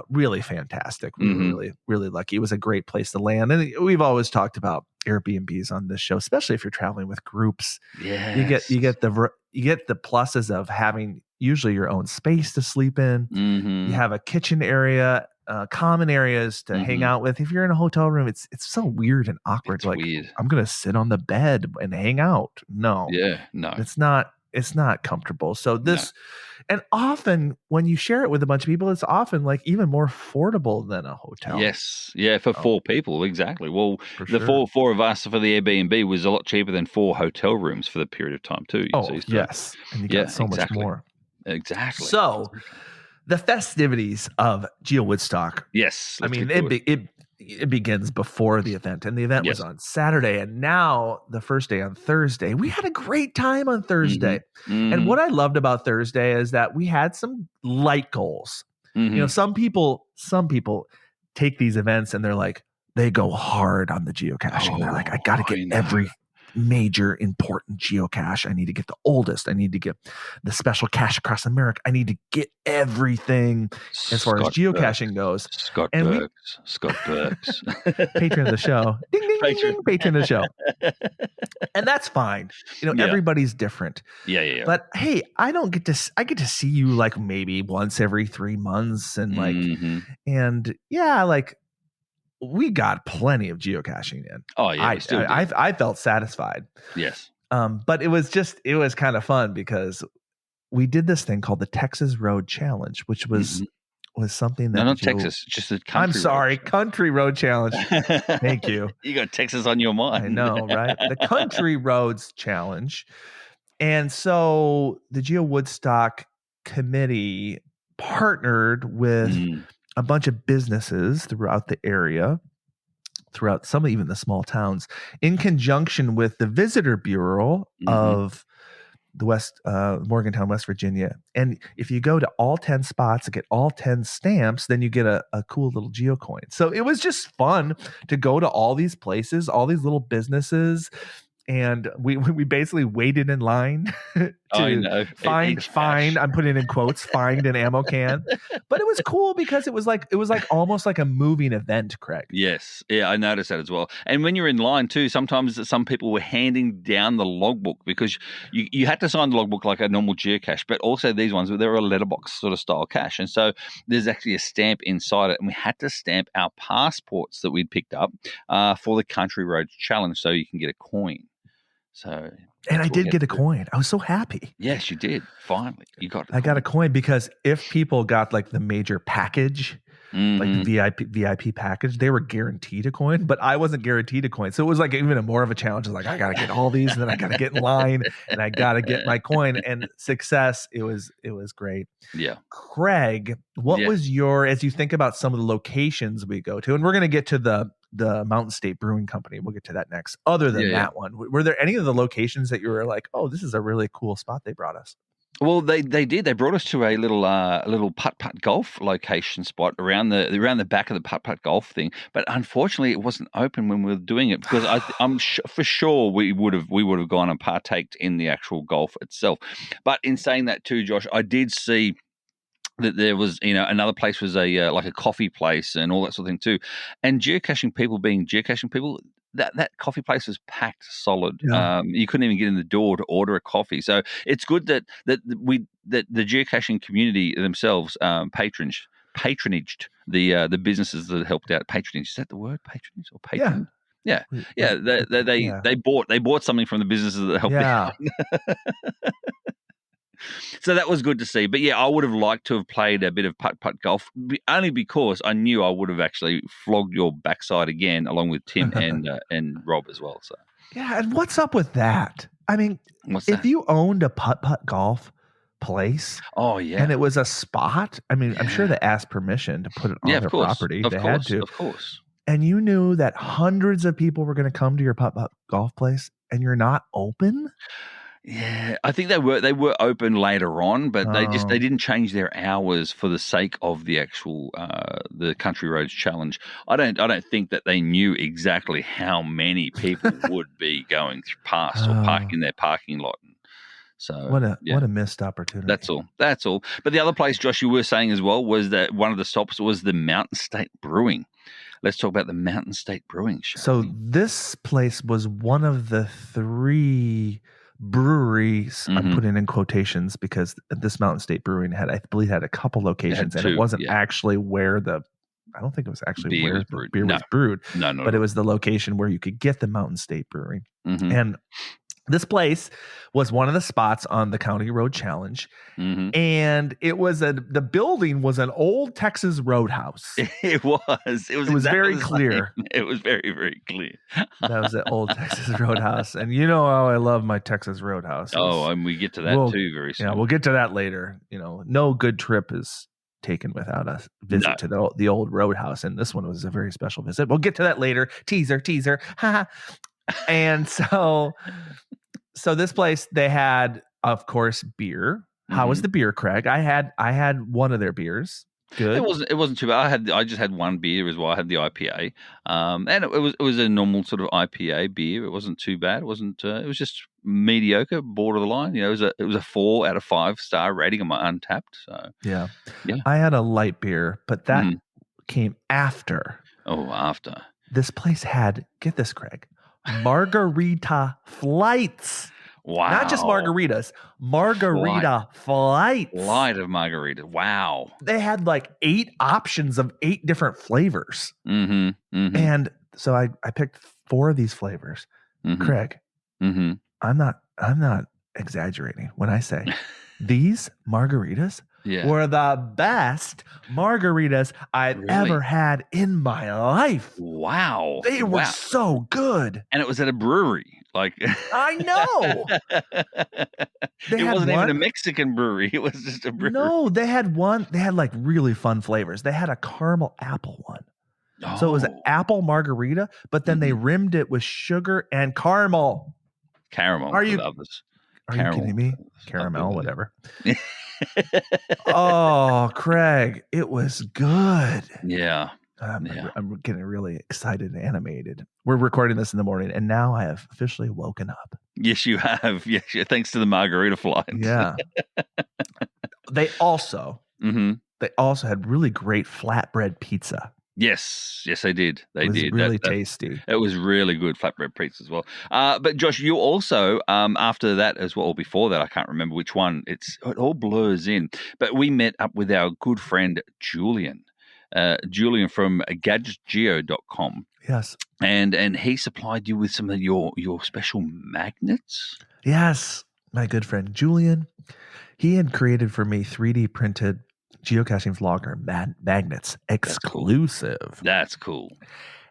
really fantastic. We were really, really lucky. It was a great place to land. And we've always talked about Airbnbs on this show, especially if you're traveling with groups. Yes. You get the pluses of having usually your own space to sleep in. You have a kitchen area, common areas to hang out with. If you're in a hotel room, it's so weird and awkward. It's weird. I'm going to sit on the bed and hang out. No. Yeah, no. It's not comfortable. So and often when you share it with a bunch of people, it's often even more affordable than a hotel. Yes. Yeah, for 4 people. Exactly. Well, the four of us for the Airbnb was a lot cheaper than 4 hotel rooms for the period of time too. Yes. And you got so much more. Exactly. So the festivities of Geo Woodstock. Yes. I mean, it begins before the event, and the event was on Saturday, and now the first day on Thursday. We had a great time on Thursday. And what I loved about Thursday is that we had some light goals. Some people take these events and they go hard on the geocaching. They're like, I got to get every major important geocache. I need to get the oldest. I need to get the special cache across America. I need to get everything as far as geocaching goes. Scott Burks. Patron of the show. Ding, ding, ding, ding, patron of the show. And that's fine. Everybody's different. Yeah. But hey, I get to see you maybe once every 3 months and we got plenty of geocaching in. Oh yeah, I felt satisfied. Yes. But it was kind of fun because we did this thing called the Texas Road Challenge, which was was something that no, not Texas, just the country. I'm sorry, road. Country Road Challenge. Thank you. You got Texas on your mind. I know, right? The Country Roads Challenge. And so the Geo Woodstock committee partnered with a bunch of businesses throughout the area, throughout some even the small towns, in conjunction with the Visitor Bureau of the Morgantown, West Virginia. And if you go to all 10 spots and get all 10 stamps, then you get a cool little geocoin. So it was just fun to go to all these places, all these little businesses. And we basically waited in line to find. I'm putting in quotes, find an ammo can. But it was cool because it was like almost like a moving event, Craig. Yes, yeah, I noticed that as well. And when you're in line too, sometimes some people were handing down the logbook because you had to sign the logbook like a normal geocache, but also these ones they were a letterbox sort of style cache, and so there's actually a stamp inside it, and we had to stamp our passports that we'd picked up for the Country Roads Challenge, so you can get a coin. So, and I did get a coin. I was so happy. Yes, you did. Finally, you got. I got a coin because if people got like the major package, like the VIP package, they were guaranteed a coin, but I wasn't guaranteed a coin. So it was like even more of a challenge. It's like I gotta get all these, and then I gotta get in line, and I gotta get my coin. And success, it was great. Yeah, Craig, what was your, as you think about some of the locations we go to, and we're gonna get to the Mountain State Brewing Company. We'll get to that next. Other than that one, were there any of the locations that you were like, oh, this is a really cool spot they brought us? Well, they did. They brought us to a little putt-putt golf location spot around the back of the putt-putt golf thing. But unfortunately, it wasn't open when we were doing it because I'm for sure we would have gone and partaked in the actual golf itself. But in saying that too, Josh, I did see that there was, another place was a like a coffee place and all that sort of thing too. And geocaching people being geocaching people, that coffee place was packed solid. Yeah. You couldn't even get in the door to order a coffee. So it's good that the geocaching community themselves patronaged the businesses that helped out. Patronage, is that the word? Patronage or patron? Yeah. They bought something from the businesses that helped out. So that was good to see. But yeah, I would have liked to have played a bit of putt-putt golf, only because I knew I would have actually flogged your backside again, along with Tim and Rob as well. So yeah, and what's up with that? I mean, if you owned a putt-putt golf place, and it was a spot, I mean, I'm sure they asked permission to put it on their property. They had to, of course. And you knew that hundreds of people were going to come to your putt-putt golf place, and you're not open. Yeah, I think they were open later on, but they didn't change their hours for the sake of the actual the Country Roads Challenge. I don't think that they knew exactly how many people would be going past or parking their parking lot. So what a missed opportunity. That's all. But the other place, Josh, you were saying as well, was that one of the stops was the Mountain State Brewing. Let's talk about the Mountain State Brewing, shall we? So this place was one of the 3 breweries, I'm putting in quotations because this Mountain State Brewing had a couple locations, and it wasn't actually where I don't think it was actually where the beer was brewed. No, but it was the location where you could get the Mountain State Brewing. And this place was one of the spots on the County Road Challenge, and it was the building was an old Texas roadhouse. It was exactly very clear. It was very, very clear. That was the old Texas roadhouse, and you know how I love my Texas roadhouse. And we get to that too very soon. Yeah, we'll get to that later. No good trip is taken without a visit to the old roadhouse, and this one was a very special visit. We'll get to that later. Teaser. And so this place, they had, of course, beer. How was the beer, Craig? I had one of their beers. Good. It wasn't too bad. I just had one beer as well. I had the IPA, and it was a normal sort of IPA beer. It wasn't too bad. It wasn't. It was just mediocre, borderline. It was a 4 out of 5 star rating on my Untapped. So yeah. I had a light beer, but that came after. Oh, after this place had, get this, Craig, margarita flights. Wow. Not just margaritas, margarita flights. Light of margarita. Wow. They had like 8 options of 8 different flavors. And so I picked 4 of these flavors. Craig, I'm not exaggerating when I say these margaritas were the best margaritas I've ever had in my life. Wow. They were so good. And it was at a brewery. Like I know. It wasn't even a Mexican brewery. It was just a brewery. No, they had one. They had like really fun flavors. They had a caramel apple one. So it was an apple margarita, but then they rimmed it with sugar and caramel. Are you kidding me? Caramel, whatever. Oh, Craig, it was good. Yeah. I'm getting really excited and animated. We're recording this in the morning, and now I have officially woken up. Yes, you have. Yes, thanks to the margarita flight. Yeah. They also had really great flatbread pizza. Yes, they did. They did. Really tasty. It was really good flatbread pizza as well. But Josh, you also after that as well, or before that, I can't remember which one. It all blurs in. But we met up with our good friend Julian. Julian from gadgetgeo.com. Yes. And he supplied you with some of your special magnets. Yes. My good friend Julian. He had created for me 3D printed geocaching vlogger magnets, exclusive. That's cool.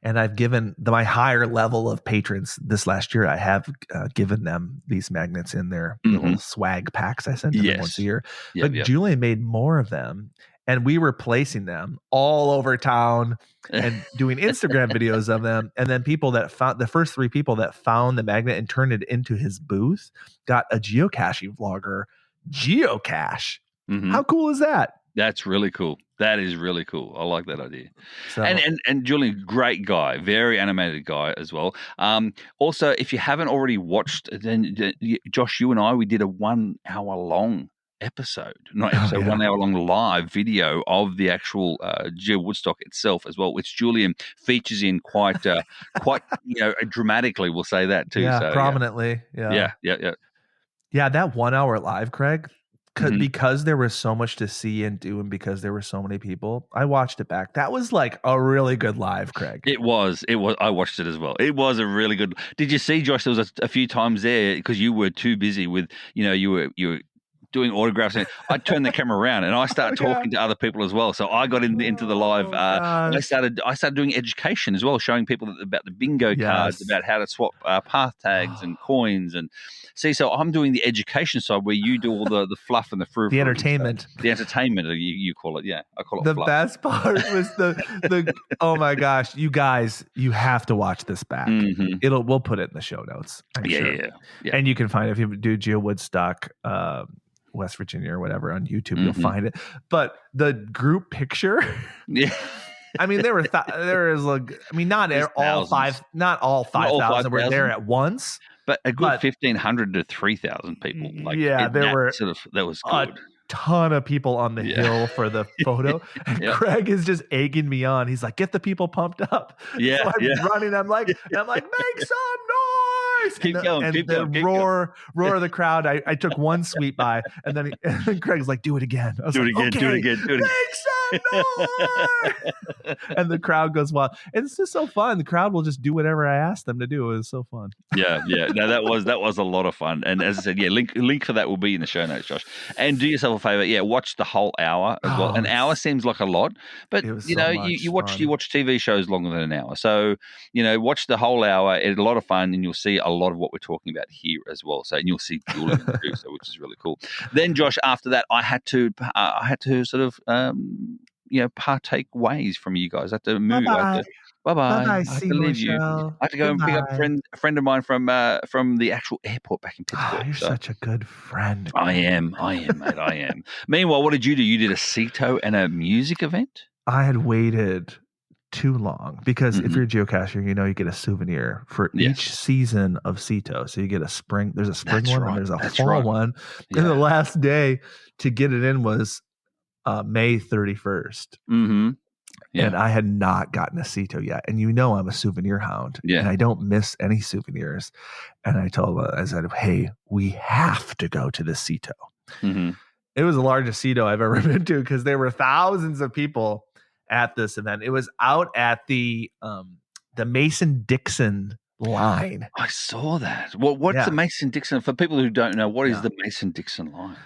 And I've given my higher level of patrons this last year, I have given them these magnets in their little swag packs I sent them once a year. But Julian made more of them, and we were placing them all over town and doing Instagram videos of them. And then people that found the first 3 people that found the magnet and turned it into his booth got a geocaching vlogger geocache. How cool is that? That's really cool. That is really cool. I like that idea. So, and Julian, great guy, very animated guy as well. Also, if you haven't already watched, then Josh, you and I, we did a 1 hour long episode, 1 hour long live video of the actual Geo Woodstock itself as well, which Julian features in quite dramatically. We'll say that too. Yeah, so, prominently. Yeah. That 1 hour live, Craig. Because there was so much to see and do, and because there were so many people, I watched it back. That was like a really good live, Craig. It was. I watched it as well. It was a really good. Did you see, Josh? There was a few times there because you were too busy with, you were doing autographs, and I turned the camera around and I started talking to other people as well. So I got into the live. I started doing education as well, showing people about the bingo cards, about how to swap path tags and coins and. See, so I'm doing the education side where you do all the fluff and the fruit. The entertainment. The entertainment, you call it. Yeah, I call it the fluff. Best part was the oh my gosh, you guys, you have to watch this back. We'll put it in the show notes. I'm sure. Yeah. And you can find it if you do Geo Woodstock, West Virginia or whatever on YouTube, you'll find it. But the group picture. Yeah. I mean, there is like, I mean, not all 5,000 were there at once. But a good 1,500 to 3,000 people. That was good. A ton of people on the hill for the photo. And Craig is just egging me on. He's like, "Get the people pumped up." Yeah, so I'm running. I'm like, make some noise. Keep going. Roar of the crowd. I took one sweep by, and then Craig's like, "Do it again." I was do it again. Make some noise. And the crowd goes wild. And it's just so fun. The crowd will just do whatever I ask them to do. It was so fun. Yeah. No, that was a lot of fun. And as I said, link for that will be in the show notes, Josh. And do yourself a favor, watch the whole hour as well. An hour seems like a lot, but you watch TV shows longer than an hour. So watch the whole hour. It's a lot of fun, and you'll see a lot of what we're talking about here as well. So, and you'll see Julian too, which is really cool. Then, Josh, after that, I had to sort of partake ways from you guys. I had to move. Bye-bye. Bye-bye. I have to leave you. I have to go and pick up a friend of mine from the actual airport back in Pittsburgh. You're such a good friend. I am, mate. I am. Meanwhile, what did you do? You did a CETO and a music event? I had waited too long because if you're a geocacher, you get a souvenir for each season of CETO. So you get there's a spring one and there's a fall one. Yeah. And the last day to get it in was May 31st. Yeah. And I had not gotten a CETO yet. And I'm a souvenir hound. Yeah. And I don't miss any souvenirs. And I said, hey, we have to go to the CETO. It was the largest CETO I've ever been to because there were thousands of people at this event. It was out at the Mason-Dixon line. I saw that. What's the Mason-Dixon? For people who don't know, what is the Mason-Dixon line?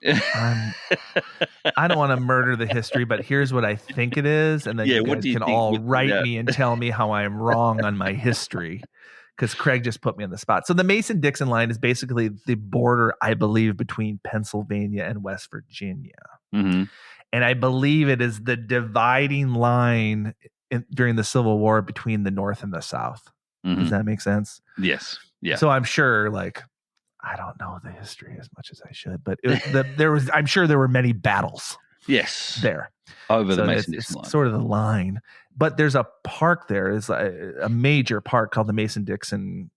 I don't want to murder the history, but here's what I think it is, and then you guys can all write me and tell me how I'm wrong on my history, because Craig just put me on the spot. So the Mason-Dixon line is basically the border, I believe, between Pennsylvania and West Virginia. Mm-hmm. And I believe it is the dividing line during the Civil War between the North and the South. Mm-hmm. Does that make sense? Yes. Yeah. So I'm sure, like, I don't know the history as much as I should, but I'm sure there were many battles. Yes. There. Over the Mason-Dixon line. Sort of the line. But there's a park there. It's a major park called the Mason-Dixon.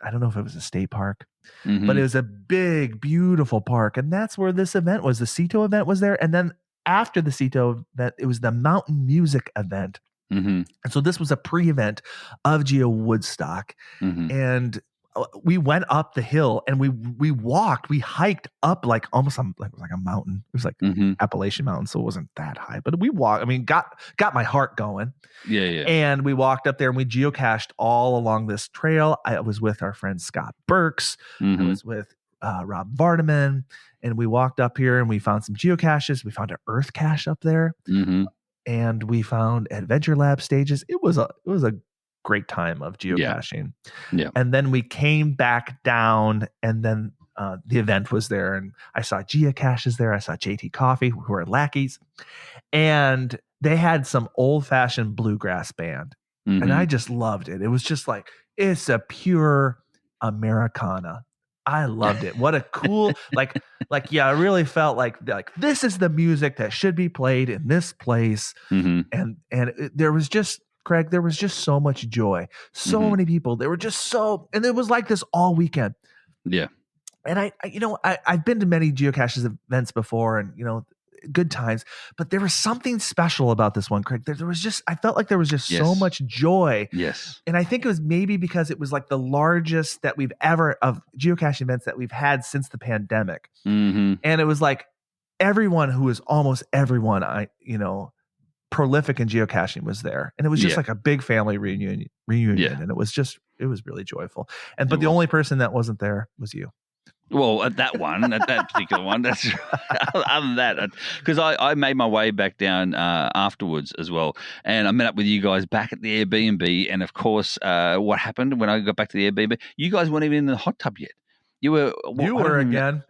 I don't know if it was a state park, but it was a big, beautiful park. And that's where this event was. The CETO event was there. And then after the CETO event, it was the Mountain Music event. Mm-hmm. And so this was a pre-event of Geo Woodstock. Mm-hmm. And we went up the hill and we hiked up like almost like a mountain. It was like Appalachian Mountain, so it wasn't that high, but we walked. I mean, got my heart going. Yeah. And we walked up there and we geocached all along this trail. I was with our friend Scott Burks. I was with Rob Vardaman, and we walked up here and we found some geocaches. We found an earth cache up there, and we found Adventure Lab stages. It was a great time of geocaching. Yeah. And then we came back down, and then the event was there, and I saw geocaches there. I saw JT Coffee, who were lackeys, and they had some old-fashioned bluegrass band. And I just loved it. It was just like, it's a pure Americana. I loved it. What a cool, I really felt like this is the music that should be played in this place. And there was just, Craig, there was just so much joy. So many people. They were just and it was like this all weekend. Yeah. And I've been to many geocaches events before, and, good times, but there was something special about this one, Craig. I felt like there was just so much joy. Yes. And I think it was maybe because it was like the largest that we've ever of geocaching events that we've had since the pandemic. And it was like almost everyone prolific in geocaching was there, and it was just like a big family reunion, and it was really joyful. But the only person that wasn't there was you. Well, at that particular one, that's other than that, because I made my way back down afterwards as well, and I met up with you guys back at the Airbnb. And of course, what happened when I got back to the Airbnb? You guys weren't even in the hot tub yet. You were again.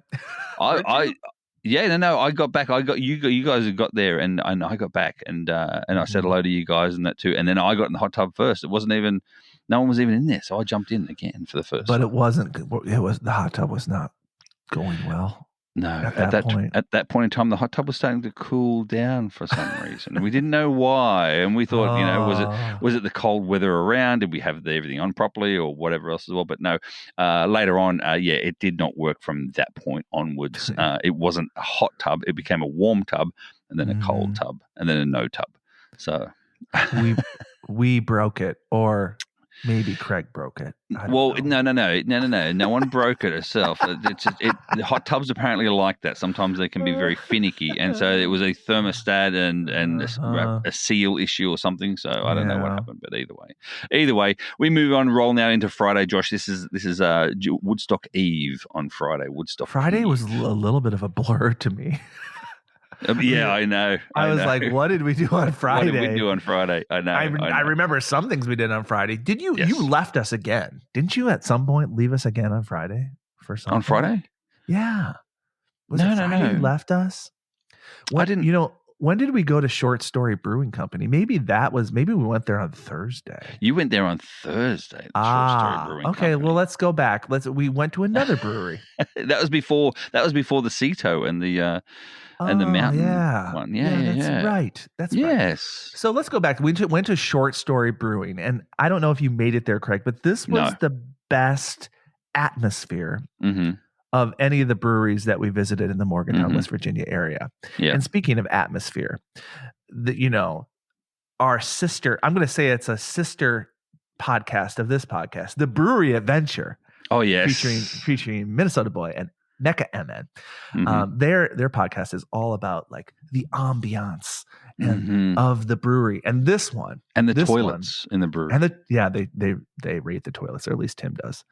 I got back. You guys got there, and I got back, and I said hello to you guys and that too. And then I got in the hot tub first. No one was even in there, so I jumped in again for the first. But the hot tub was not going well. No, at that point in time, the hot tub was starting to cool down for some reason, and we didn't know why. And we thought, was it the cold weather around? Did we have everything on properly, or whatever else as well? But no. Later on, it did not work from that point onwards. It wasn't a hot tub; it became a warm tub, and then a cold tub, and then a no tub. So we broke it, or maybe Craig broke it. No. No one broke it herself. The hot tubs apparently are like that. Sometimes they can be very finicky, and so it was a thermostat and a seal issue or something. So I don't know what happened, but either way, we move on. Roll now into Friday, Josh. This is Woodstock Eve on Friday. Friday Eve. was a little bit of a blur to me. I know. I was like, what did we do on Friday? What did we do on Friday? I know. I remember some things we did on Friday. Did you? Yes. You left us again. Didn't you at some point leave us again on Friday for something? On Friday? Yeah. No. You left us? I didn't. When did we go to Short Story Brewing Company? Maybe we went there on Thursday. You went there on Thursday. Short Story Brewing Company. Well, let's go back. We went to another brewery. That was before the CETO and the Mountain one. That's right. Right. So let's go back. We went to Short Story Brewing, and I don't know if you made it there, Craig, but this was the best atmosphere of any of the breweries that we visited in the Morgantown, West Virginia area. Yeah. And speaking of atmosphere, our sister, I'm going to say it's a sister podcast of this podcast, The Brewery Adventure. Oh, yes. Featuring Minnesota Boy and Mecca MN. Their podcast is all about like the ambiance and of the brewery, and this one and the toilets in the brewery, and they rate the toilets, or at least Tim does.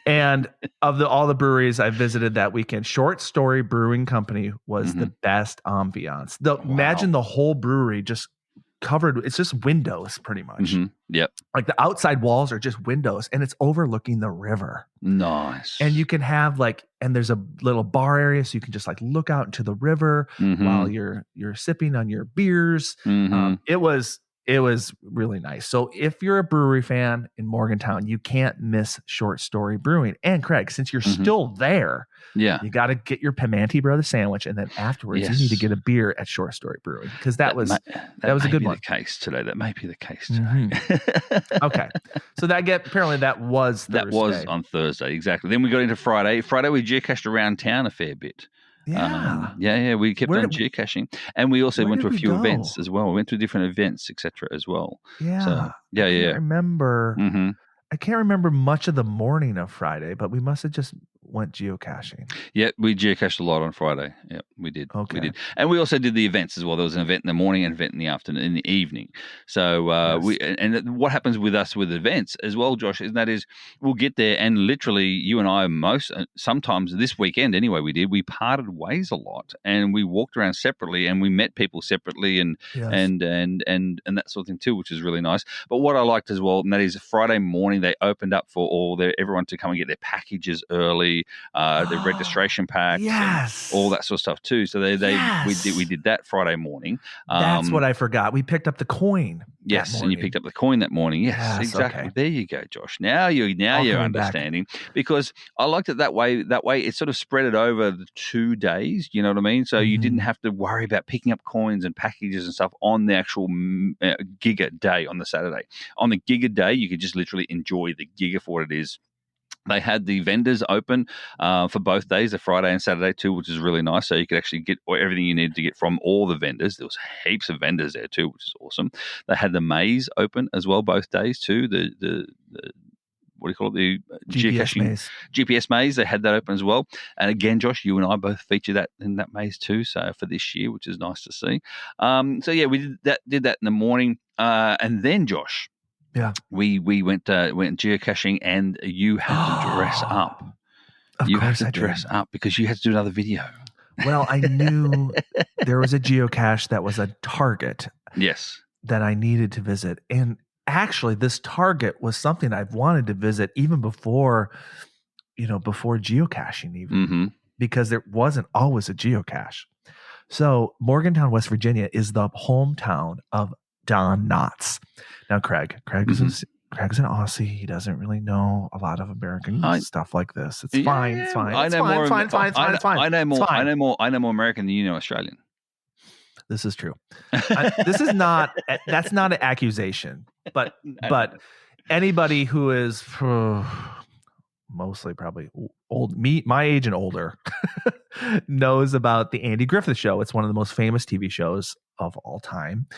And of all the breweries I visited that weekend, Short Story Brewing Company was the best ambiance. Imagine the whole brewery just covered. It's just windows pretty much. Yep. Like the outside walls are just windows and it's overlooking the river. Nice. And you can have and there's a little bar area so you can just look out into the river while you're sipping on your beers. It was really nice. So if you're a brewery fan in Morgantown, you can't miss Short Story Brewing. And Craig, since you're still there, you got to get your Pimenti Brothers sandwich, and then afterwards you need to get a beer at Short Story Brewing because that was a good one. That may be the case today. Okay, so apparently that was Thursday. That was on Thursday, exactly. Then we got into Friday. Friday we geocached around town a fair bit. We kept on geocaching, and we also went to a few events as well. We went to different events, etc. as well. I remember. I can't remember much of the morning of Friday, but we must have just went geocaching. Yeah, we geocached a lot on Friday. Yeah, we did. Okay. We did. And we also did the events as well. There was an event in the morning and an event in the afternoon, in the evening. So what happens with us with events as well, Josh, is we'll get there and literally you and I sometimes this weekend anyway we parted ways a lot and we walked around separately and we met people separately and that sort of thing too, which is really nice. But what I liked as well, and that is Friday morning they opened up for everyone to come and get their packages early. The registration packs, all that sort of stuff too. So we did that Friday morning. That's what I forgot. We picked up the coin. Yes, and you picked up the coin that morning. Yes, exactly. Okay. There you go, Josh. Now you're understanding because I liked it that way. That way, it sort of spread it over the 2 days. You know what I mean? So you didn't have to worry about picking up coins and packages and stuff on the actual Giga day on the Saturday. On the Giga day, you could just literally enjoy the Giga for what it is. They had the vendors open for both days, the Friday and Saturday too, which is really nice. So you could actually get everything you needed to get from all the vendors. There was heaps of vendors there too, which is awesome. They had the maze open as well both days too. The what do you call it? The GPS maze. They had that open as well. And again, Josh, you and I both feature that in that maze too. So for this year, which is nice to see. We did that in the morning, and then Josh. Yeah, we went geocaching, and you had to dress up. You had to dress up because you had to do another video. Well, I knew there was a geocache that was a target. Yes, that I needed to visit, and actually, this target was something I've wanted to visit even before geocaching, even because there wasn't always a geocache. So, Morgantown, West Virginia, is the hometown of Don Knotts. Now, Craig is an Aussie. He doesn't really know a lot of American stuff like this. It's fine. It's fine. I know more American than you know Australian. This is true. That's not an accusation, but anybody who is mostly probably my age and older knows about the Andy Griffith Show. It's one of the most famous TV shows of all time,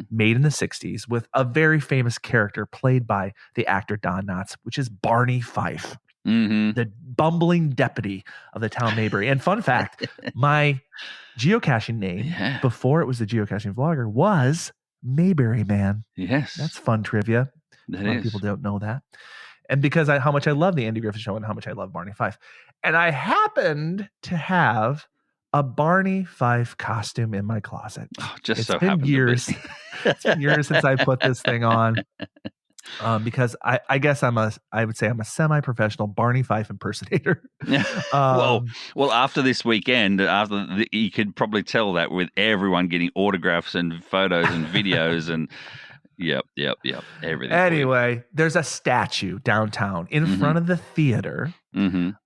made in the 60s with a very famous character played by the actor Don Knotts, which is Barney Fife, the bumbling deputy of the town Mayberry. And fun fact, my geocaching name before it was the Geocaching Vlogger was Mayberry Man. Yes. That's fun trivia. A lot of people don't know that. And because how much I love the Andy Griffith Show and how much I love Barney Fife. And I happened to have a Barney Fife costume in my closet. It's been years. It's been years since I put this thing on. Because I guess I would say I'm a semi-professional Barney Fife impersonator. Well, after this weekend, you could probably tell that with everyone getting autographs and photos and videos and Yep. Everything. Anyway, there's a statue downtown in front of the theater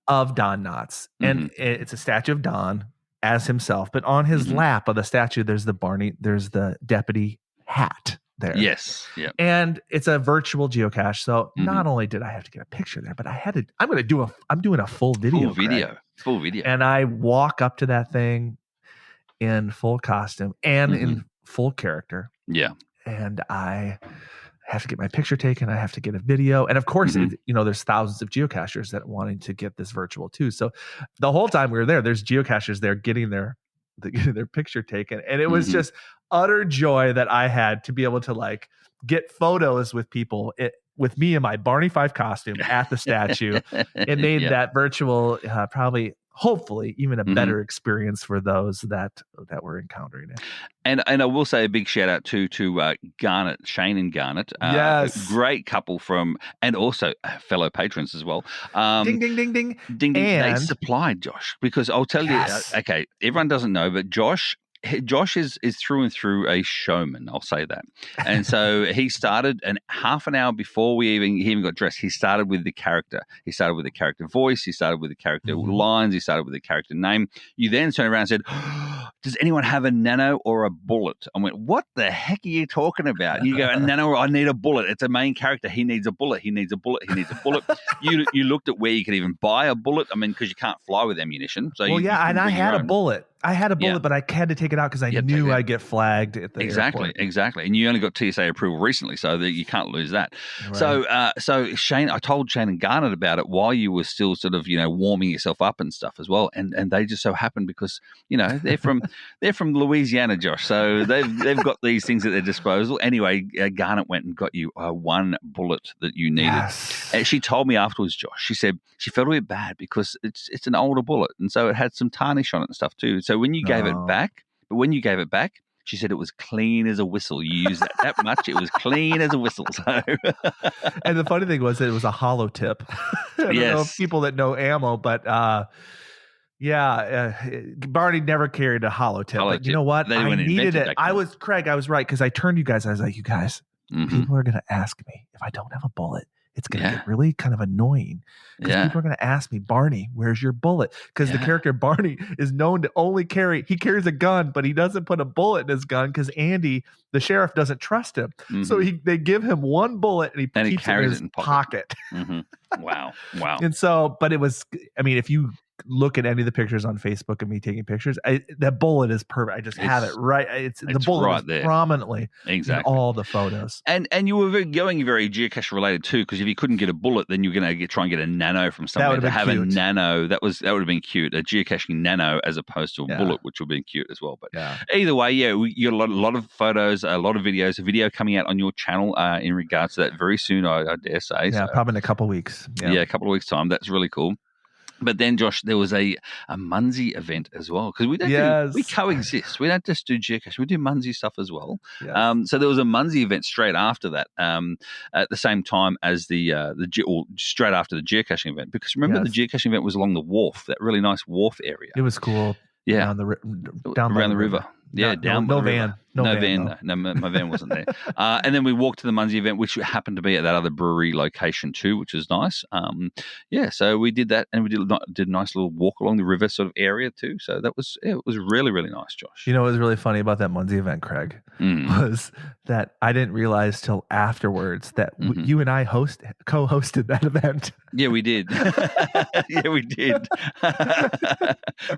of Don Knotts. And it's a statue of Don as himself. But on his lap of the statue, there's the deputy hat there. Yes. Yeah. And it's a virtual geocache. So not only did I have to get a picture there, but I'm doing a full video. Full video. And I walk up to that thing in full costume and in full character. Yeah. And I have to get my picture taken. I have to get a video. And of course, there's thousands of geocachers that wanting to get this virtual too. So the whole time we were there, there's geocachers there getting their picture taken. And it was just utter joy that I had to be able to get photos with people with me in my Barney Fife costume at the statue. It made that virtual probably, hopefully, even a better experience for those that were encountering it. And I will say a big shout out to Garnet, Shane and Garnet. Yes. Great couple and also fellow patrons as well. Ding, ding, ding, ding. Ding, ding. They supplied Josh, because I'll tell you, okay, everyone doesn't know, but Josh is through and through a showman. I'll say that. And so he started, and half an hour before he even got dressed, he started with the character. He started with the character voice. He started with the character lines. He started with the character name. You then turned around and said, does anyone have a nano or a bullet? I went, what the heck are you talking about? And you go, a nano, I need a bullet. It's a main character. He needs a bullet. He needs a bullet. He needs a bullet. You looked at where you could even buy a bullet. I mean, because you can't fly with ammunition. So and I had a bullet. I had a bullet, but I had to take it out because I knew I'd get flagged at the airport. Exactly. And you only got TSA approval recently, so that you can't lose that. Right. So Shane, I told Shane and Garnet about it while you were still sort of, warming yourself up and stuff as well. And they just so happened because, they're from Louisiana, Josh. So they've got these things at their disposal. Anyway, Garnet went and got you one bullet that you needed. Yes. And she told me afterwards, Josh, she said she felt a bit bad because it's an older bullet, and so it had some tarnish on it and stuff too. So when you gave it back, she said it was clean as a whistle. You used that much, it was clean as a whistle. So, and the funny thing was that it was a hollow tip. I don't know if people that know ammo, but Barney never carried a hollow tip. But you know what? I needed it. Craig, I was right, because I turned to you guys. I was like, you guys, people are going to ask me if I don't have a bullet. It's going to get really kind of annoying, because people are going to ask me, Barney, where's your bullet? Because the character Barney is known to only he carries a gun, but he doesn't put a bullet in his gun because Andy, the sheriff, doesn't trust him. So they give him one bullet and he keeps it in his pocket. Wow. And so, but it was, if you look at any of the pictures on Facebook of me taking pictures, that bullet is perfect. I just have it right. The bullet right there, prominently in all the photos. And you were going very geocache related too, because if you couldn't get a bullet, then you're going to try and get a nano from somewhere. To have cute. A nano, that would have been cute. A geocaching nano as opposed to a bullet, which would have been cute as well. But either way, you got a lot of photos, a lot of videos, a video coming out on your channel in regards to that very soon, I dare say. Yeah, probably in a couple of weeks. Yeah, a couple of weeks' time. That's really cool. But then, Josh, there was a Munsey event as well, because we coexist. We don't just do geocache; we do Munsey stuff as well. Yes. So there was a Munsey event straight after that, at the same time as straight after the geocaching event. Because remember, the geocaching event was along the wharf, that really nice wharf area. It was cool. Yeah, down the river. Yeah, down no the van. River. No van. No, my van wasn't there. And then we walked to the Munsey event, which happened to be at that other brewery location too, which was nice. So we did that, and we did a nice little walk along the river sort of area too. So it was really, really nice, Josh. You know what was really funny about that Munsey event, Craig, was that I didn't realize till afterwards that you and I co-hosted that event. Yeah, we did. We did.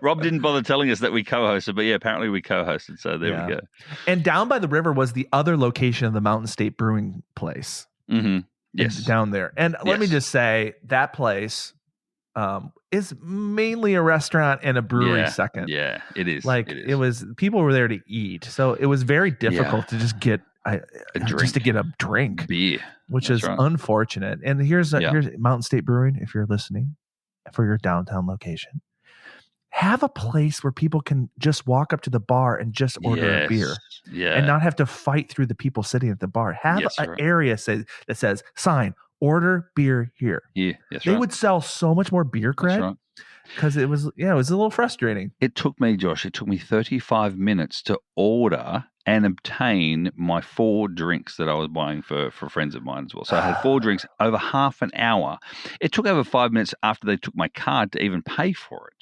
Rob didn't bother telling us that we co-hosted, but apparently we co-hosted. So there we go. And down by the river was the other location of the Mountain State Brewing place. Yes. Down there. And let me just say, that place is mainly a restaurant and a brewery second. Yeah, it is. It was, people were there to eat. So it was very difficult to just get a drink. Beer. Which is unfortunate. And here's Mountain State Brewing, if you're listening, for your downtown location. Have a place where people can just walk up to the bar and just order a beer, and not have to fight through the people sitting at the bar. Have an area that says, sign, order beer here. Yeah, they would sell so much more beer, Craig, because it was a little frustrating. It took me 35 minutes to order and obtain my 4 drinks that I was buying for friends of mine as well. So I had 4 drinks over half an hour. It took over 5 minutes after they took my card to even pay for it.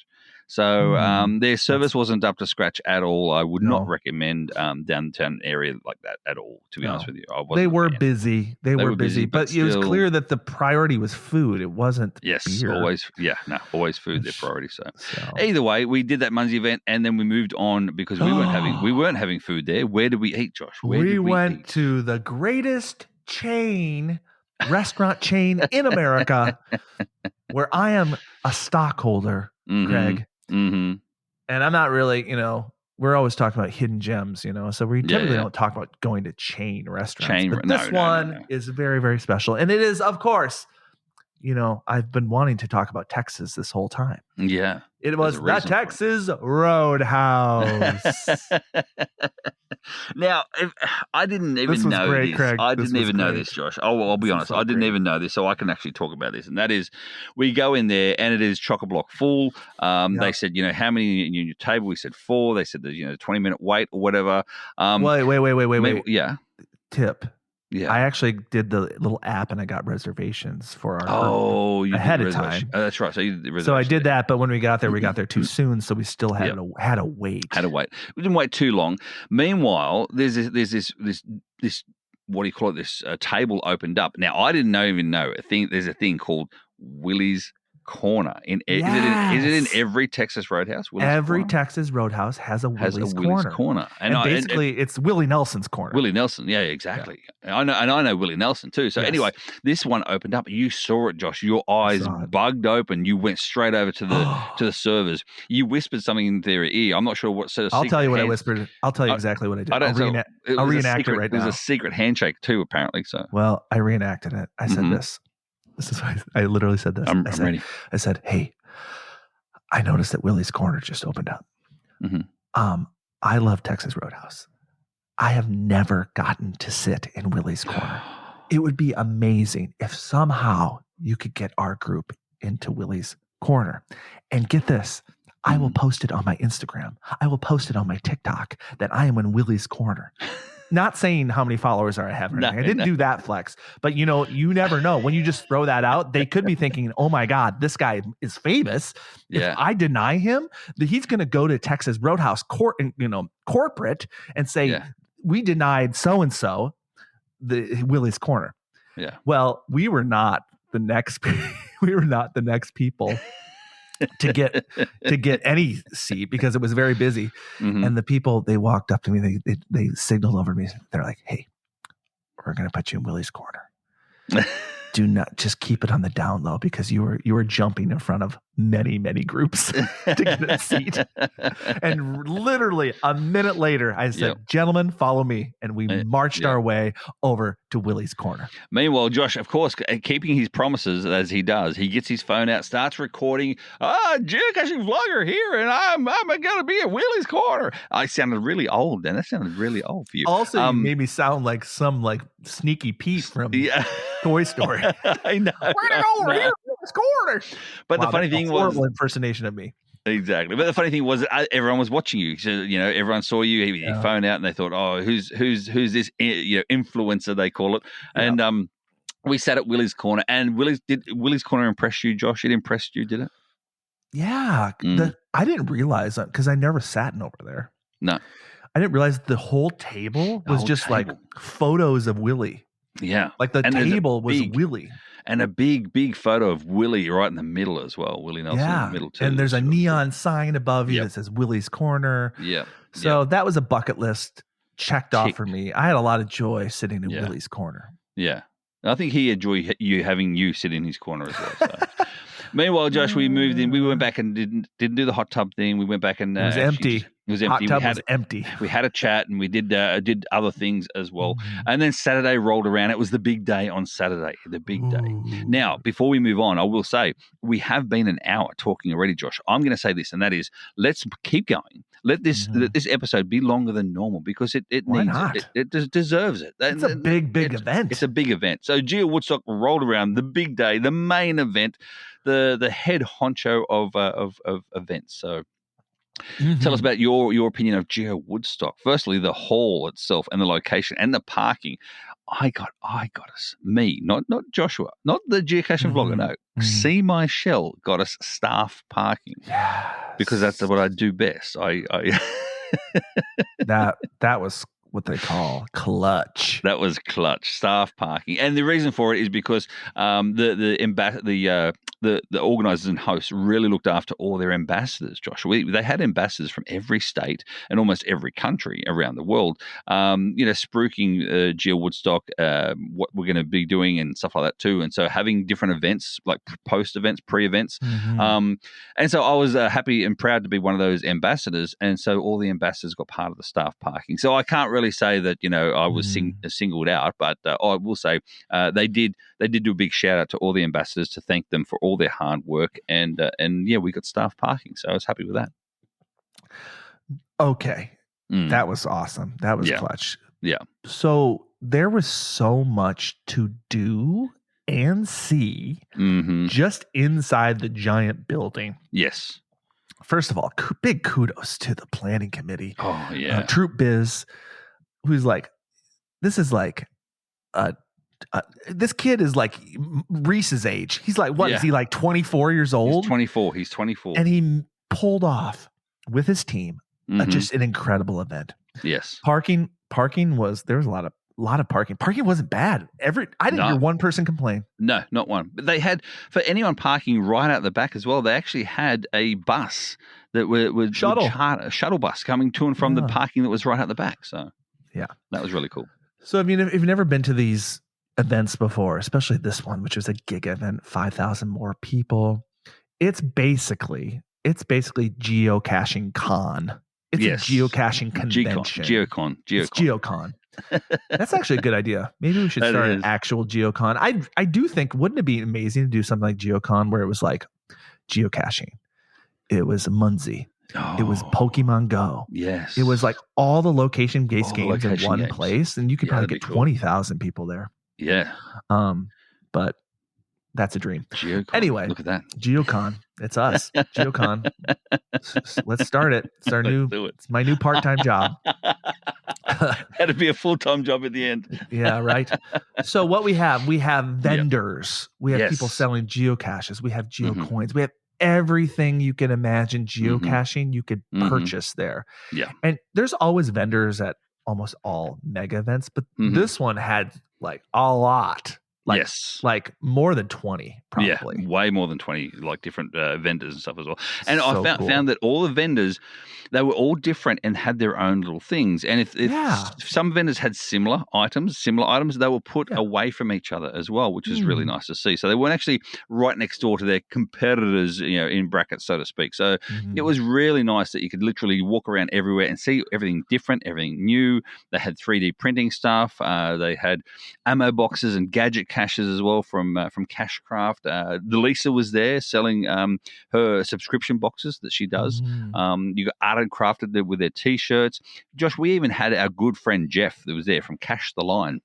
So their service wasn't up to scratch at all. I would not recommend downtown area like that at all, to be honest with you. They were busy. They were busy, but it was clear that the priority was food. It wasn't beer. Always food, their priority. So either way, we did that Munsey event, and then we moved on because we weren't having food there. Where did we eat, Josh? We went to the greatest restaurant chain in America, where I am a stockholder, Craig. And I'm not really, we're always talking about hidden gems, so we typically don't talk about going to chain restaurants. But this one is very, very special. And it is, of course, I've been wanting to talk about Texas this whole time. Yeah. It was the Texas Roadhouse. Now, I didn't even know this. Craig. I didn't even know this, Josh. I'll be honest. I didn't even know this, so I can actually talk about this. And that is, we go in there, and it is chock-a-block full. They said, how many in your table? We said 4. They said, 20-minute wait or whatever. Wait. Yeah. Tip. Yeah. I actually did the little app and I got reservations for our group ahead of time. Oh, that's right. So I did that, but when we got there, we got there too soon, so we still had to wait. We didn't wait too long. Meanwhile, there's this what do you call it? This table opened up. Now I didn't even know there's a thing called Willie's Corner. Is it in every Texas Roadhouse? Every Texas Roadhouse has a Willie's Corner. And basically it's Willie Nelson's corner. Willie Nelson, yeah, exactly. Yeah. I know Willie Nelson too. So anyway, this one opened up. You saw it, Josh. Your eyes bugged open. You went straight over to the servers. You whispered something in their ear. I'm not sure what sort of. I'll tell you what I whispered. I'll tell you exactly what I did. I'll reenact it right now. It was a secret handshake too, apparently. So I reenacted it. I said this. This is why I literally said this. I'm ready. I said, "Hey, I noticed that Willie's Corner just opened up. Mm-hmm. I love Texas Roadhouse. I have never gotten to sit in Willie's Corner. It would be amazing if somehow you could get our group into Willie's Corner. And get this, I will post it on my Instagram. I will post it on my TikTok that I am in Willie's Corner." Not saying how many followers I have. I didn't do that flex, but you never know. When you just throw that out, they could be thinking, "Oh my God, this guy is famous. Yeah. If I deny him, he's going to go to Texas Roadhouse corporate and say we denied so and so the Willie's Corner." Yeah. Well, we were not the next. We were not the next people to get any seat because it was very busy. Mm-hmm. And the people, they walked up to me, they signaled over to me. They're like, "Hey, we're going to put you in Willie's Corner. Do not, just keep it on the down low because you were jumping in front of many, many groups to get a seat." And literally a minute later, I said, "Gentlemen, follow me." And we marched our way over to Willie's Corner. Meanwhile, Josh, of course, keeping his promises as he does, he gets his phone out, starts recording. Geocaching vlogger here, and I'm going to be at Willie's Corner. I sounded really old, then. That sounded really old for you. Also, you made me sound like some Sneaky Pete from Toy Story. I know. We're going to go over here to Willie's Corner. But the funny thing was, horrible impersonation of me. Exactly. But the funny thing was that everyone was watching you. So, everyone saw you, your phone out, and they thought, "Oh, who's this influencer," they call it. And we sat at Willie's Corner, and did Willie's Corner impress you, Josh? It impressed you, did it? Yeah. I didn't realize that because I never sat in over there. No. I didn't realize the whole table was just like photos of Willie. Yeah. Like the table was Willie. And a big photo of Willie right in the middle as well. Willie Nelson in the middle too. And there's a neon sign above you that says Willie's Corner. Yeah. So that was a bucket list checked off for me. I had a lot of joy sitting in Willie's Corner. Yeah. And I think he enjoyed having you sit in his corner as well. So. Meanwhile, Josh, we moved in. We went back and didn't do the hot tub thing. We went back and it was empty. It was empty. Hot tub was empty. We had a chat and we did other things as well. Mm-hmm. And then Saturday rolled around. It was the big day on Saturday. The big day. Now, before we move on, I will say we have been an hour talking already, Josh. I'm going to say this, and that is, let's keep going. Let this episode be longer than normal because it Why needs not? It deserves it. It's a big event. It's a big event. So Geo Woodstock rolled around, the big day, the main event, the head honcho of events. So tell us about your opinion of Geo Woodstock. Firstly, the hall itself and the location and the parking. I got us, me, not Joshua, not the geocaching vlogger, no. See My Shell got us staff parking. Yes. Because that's what I do best. I that was what they call clutch. That was clutch. Staff parking, and the reason for it is because the organisers and hosts really looked after all their ambassadors. Josh, they had ambassadors from every state and almost every country around the world. Spruiking Geo Woodstock, what we're going to be doing and stuff like that too. And so having different events like post events, pre events, and so I was happy and proud to be one of those ambassadors. And so all the ambassadors got part of the staff parking. So I can't really say that I was singled out, but I will say they did do a big shout out to all the ambassadors to thank them for all their hard work, and we got staff parking, so I was happy with that. Okay, that was awesome. That was clutch. Yeah. So there was so much to do and see just inside the giant building. Yes. First of all, big kudos to the planning committee. Oh yeah, Troop Biz, who's like, this is like this kid is like Reese's age. He's like, what is he, like 24 years old? He's 24. And he pulled off with his team just an incredible event. Yes. Parking there was a lot of parking. Parking wasn't bad. I didn't hear one person complain. No, not one. But they had, for anyone parking right out the back as well, they actually had a bus that would a shuttle bus coming to and from the parking that was right out the back. So yeah, that was really cool. So if you've never been to these events before, especially this one, which was a gig event, 5,000 more people, it's basically geocaching con. It's a geocaching convention. Geocon. It's geocon. That's actually a good idea. Maybe we should start an actual geocon. I do think, wouldn't it be amazing to do something like geocon where it was like geocaching, it was Munzie, it was Pokemon Go, yes, it was like all the location-based games in one place, and you could probably get 20,000 people there. Yeah. But that's a dream. Geocon. Anyway, look at that. Geocon. It's us. Geocon. Let's start it. It's my new part-time job. Had to be a full-time job at the end. Yeah, right. So what we have vendors. We have people selling geocaches. We have geocoins. We have everything you can imagine geocaching you could purchase there. Yeah. And there's always vendors at almost all mega events, but this one had like a lot. Like more than 20, probably. Yeah, way more than 20, like different vendors and stuff as well. And I found that all the vendors, they were all different and had their own little things. And if some vendors had similar items, they were put away from each other as well, which is really nice to see. So they weren't actually right next door to their competitors, in brackets, so to speak. So it was really nice that you could literally walk around everywhere and see everything different, everything new. They had 3D printing stuff. They had ammo boxes and gadget caches as well from Cashcraft. The Lisa was there selling her subscription boxes that she does. You got Art and Crafted with their t-shirts. Josh, we even had our good friend Jeff that was there from Cash the Line.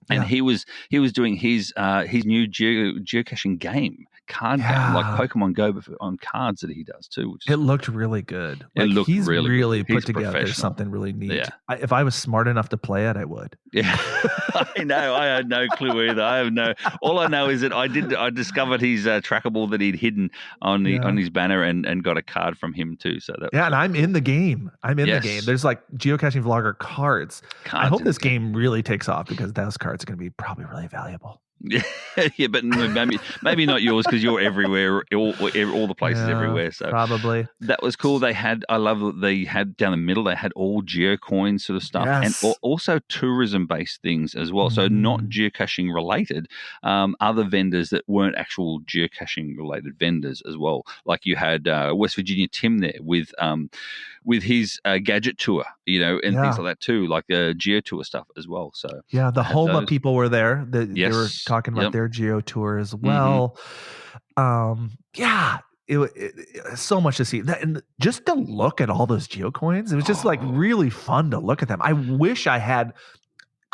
And he was doing his new geocaching game, card game, like Pokemon Go, but on cards that he does too. It looked really good. It looked he's really put he's together something really neat. Yeah. If I was smart enough to play it, I would. Yeah, I know. I had no clue either. All I know is that I discovered his trackable that he'd hidden on his banner and got a card from him too. So that and I'm in the game. The game. There's like geocaching vlogger cards. I hope this game really takes off because those cards are going to be probably really valuable. Yeah, but maybe not yours because you're everywhere, all the places everywhere. So probably that was cool. I love that they had down the middle. They had all geocoin sort of stuff, and also tourism based things as well. So not geocaching related, other vendors that weren't actual geocaching related vendors as well. Like you had West Virginia Tim there with his gadget tour, and things like that too, like geo tour stuff as well. So the Homa people were there. They were talking about their geo tour as well. It so much to see that, and just to look at all those geocoins, it was just like really fun to look at them. I wish I had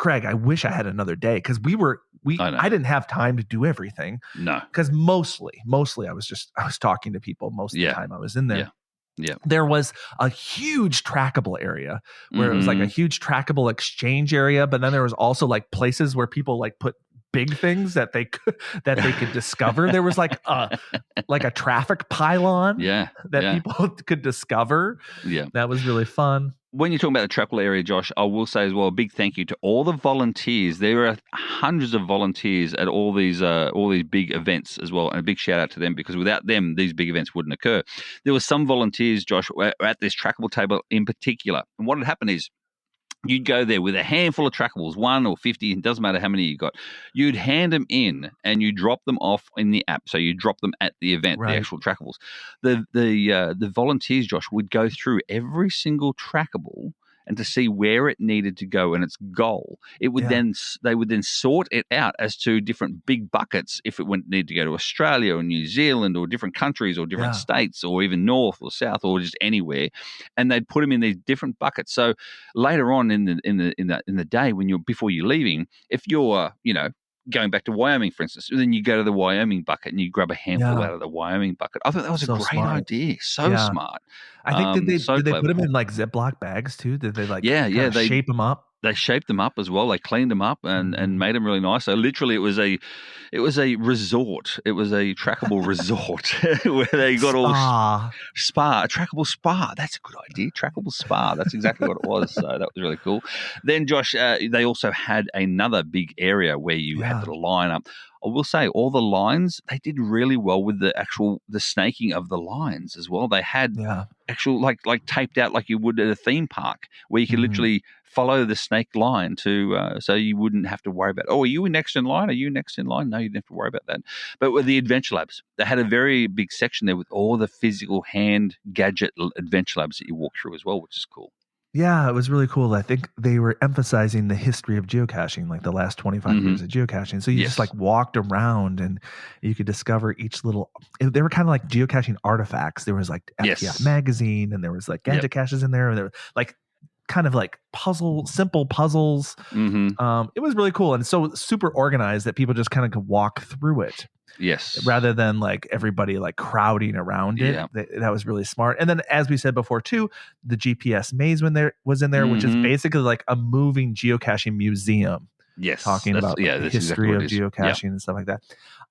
another day because I didn't have time to do everything. No, because mostly I was talking to people most of the time I was in there. Yeah. There was a huge trackable area where it was like a huge trackable exchange area, but then there was also like places where people like put big things that they could discover. There was like a traffic pylon that people could discover. Yeah. That was really fun. when you're talking about the trackable area, Josh, I will say as well a big thank you to all the volunteers. There are hundreds of volunteers at all these big events as well, and a big shout out to them, because without them, these big events wouldn't occur. There were some volunteers, Josh, at this trackable table in particular, and what had happened is, you'd go there with a handful of trackables, 1 or 50, it doesn't matter how many you got. You'd hand them in and you drop them off in the app. So you drop them at the event, right, the actual trackables. The volunteers, Josh, would go through every single trackable and to see where it needed to go and its goal. It would they would then sort it out as to different big buckets if it needed to go to Australia or New Zealand or different countries or different states or even north or south or just anywhere, and they'd put them in these different buckets. So later on in the day, before you're leaving, if you're going back to Wyoming, for instance, then you go to the Wyoming bucket and you grab a handful out of the Wyoming bucket. I thought that was a great idea. So smart. I think did they put them in like Ziploc bags too? Did they they shape them up? They shaped them up as well. They cleaned them up and made them really nice. So literally, it was a resort. It was a trackable resort where they got a trackable spa. That's a good idea. Trackable spa. That's exactly what it was. So that was really cool. Then, Josh, they also had another big area where you had to line up. I will say all the lines, they did really well with the snaking of the lines as well. They had actual like taped out like you would at a theme park, where you could literally follow the snake line to so you wouldn't have to worry about, are you next in line? Are you next in line? No, you didn't have to worry about that. But with the Adventure Labs, they had a very big section there with all the physical hand gadget Adventure Labs that you walk through as well, which is cool. Yeah, it was really cool. I think they were emphasizing the history of geocaching, like the last 25 years of geocaching. So you just like walked around and you could discover each little, they were kind of like geocaching artifacts. There was like FTF magazine and there was like gadget caches in there. And there were like kind of like simple puzzles. It was really cool. And so super organized that people just kind of could walk through it. Yes. Rather than like everybody like crowding around it. That was really smart. And then, as we said before too, the GPS maze was in there, which is basically like a moving geocaching museum. Yes. Talking about the history of geocaching and stuff like that.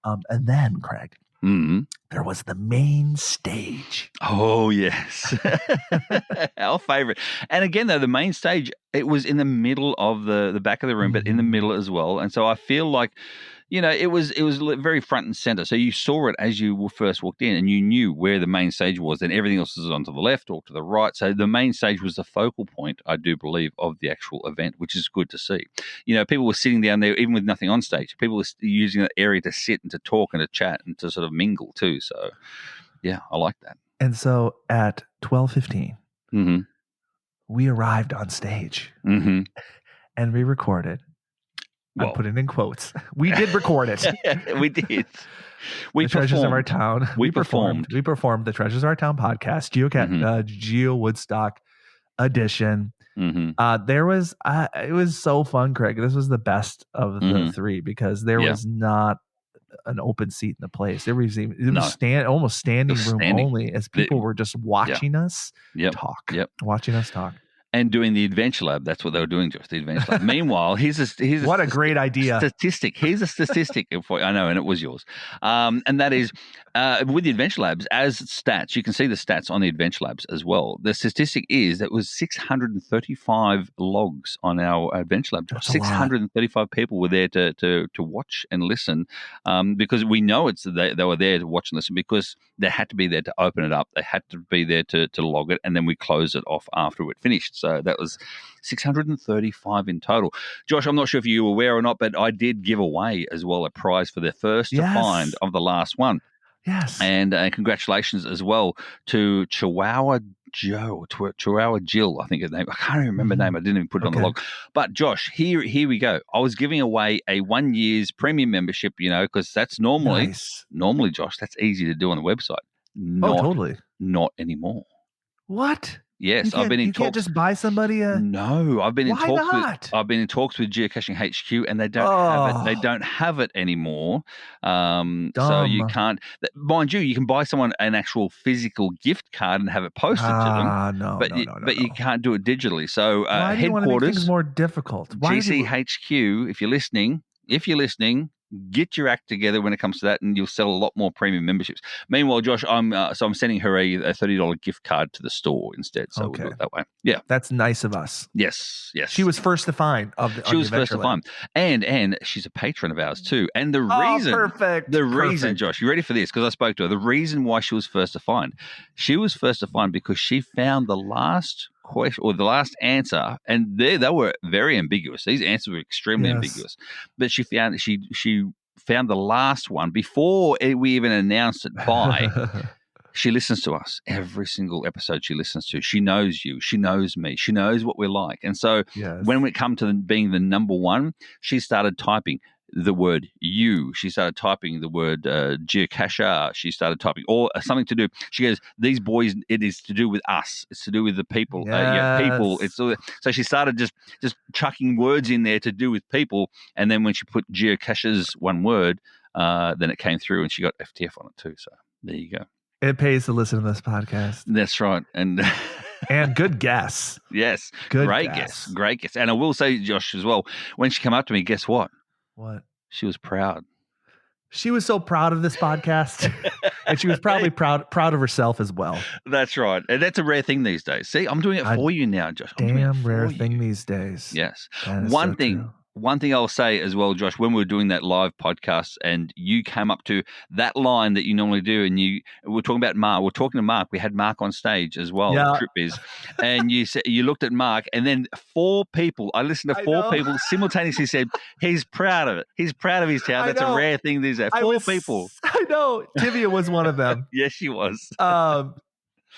And then, Craig, there was the main stage. Oh, yes. Our favorite. And again, though, the main stage, it was in the middle of the back of the room, but in the middle as well. And so I feel like, it was very front and center. So you saw it as you first walked in and you knew where the main stage was, and everything else was on to the left or to the right. So the main stage was the focal point, I do believe, of the actual event, which is good to see. People were sitting down there, even with nothing on stage. People were using that area to sit and to talk and to chat and to sort of mingle too. So, yeah, I like that. And so at 12:15, we arrived on stage and we recorded. I'm putting in quotes. We did record it. We did. The Treasures of Our Town. We performed the Treasures of Our Town podcast, Geo Woodstock edition. There was it was so fun, Craig. This was the best of the three because there was not an open seat in the place. It was almost standing room only, as people were just watching us talk. Watching us talk. And doing the Adventure Lab. That's what they were doing, just the Adventure Lab. Meanwhile, here's what a great idea. Statistic. Here's a statistic. I know, and it was yours. And that is, with the Adventure Labs, as stats, you can see the stats on the Adventure Labs as well. The statistic is that it was 635 logs on our Adventure Lab. That's 635 people were there to watch and listen, because we know they were there to watch and listen because they had to be there to open it up. They had to be there to log it, and then we closed it off after it finished. So that was 635 in total. Josh, I'm not sure if you were aware or not, but I did give away as well a prize for the first to find of the last one. Yes. And congratulations as well to Chihuahua Jill, I think his name. I can't even remember the name. I didn't even put it on the log. But Josh, here we go. I was giving away a 1 year's premium membership, because that's normally, Josh, that's easy to do on the website. Totally. Not anymore. What? Yes, I've been in talks. You can't just buy somebody a... No, I've been in talks. Why not? I've been in talks with Geocaching HQ, and they don't have it. They don't have it anymore. So you can't. Mind you, you can buy someone an actual physical gift card and have it posted to them. But you can't do it digitally. So why do you want to make things more difficult? GC HQ, if you're listening, Get your act together when it comes to that, and you'll sell a lot more premium memberships. Meanwhile, Josh, I'm sending her a $30 gift card to the store instead. So we'll do it that way. Yeah, that's nice of us. Yes. She was first to find she was first to find, and she's a patron of ours too. And the reason, reason, Josh, you ready for this? Because I spoke to her. The reason why she was first to find because she found the last question or the last answer, and they were very ambiguous. These answers were extremely ambiguous, but she found the last one before we even announced it by. She listens to us every single episode. She listens to. She knows you. She knows me. She knows what we're like. And so when we come to being the number one, she started typing the word "you." She started typing the word geocacher. She started typing something to do. She goes, "These boys, it is to do with us. It's to do with the people. People." So she started just chucking words in there to do with people. And then when she put geocachers, one word, then it came through, and she got FTF on it too. So there you go. It pays to listen to this podcast. That's right. And good guess. Yes. Great guess. And I will say, Josh, as well, when she came up to me, guess what? What? She was proud. She was so proud of this podcast. And she was probably proud of herself as well. That's right. And that's a rare thing these days. See, I'm doing it for you now, Josh. Damn rare thing these days. Yes. One thing I'll say as well, Josh, when we were doing that live podcast and you came up to that line that you normally do, and we're talking about Mark. We're talking to Mark. We had Mark on stage as well. Yeah. Trip is, and you looked at Mark, and then 4 people. I listened to 4 people simultaneously said he's proud of it. He's proud of his town. That's a rare thing these days. 4 people. I know. Tivia was one of them. Yes, she was.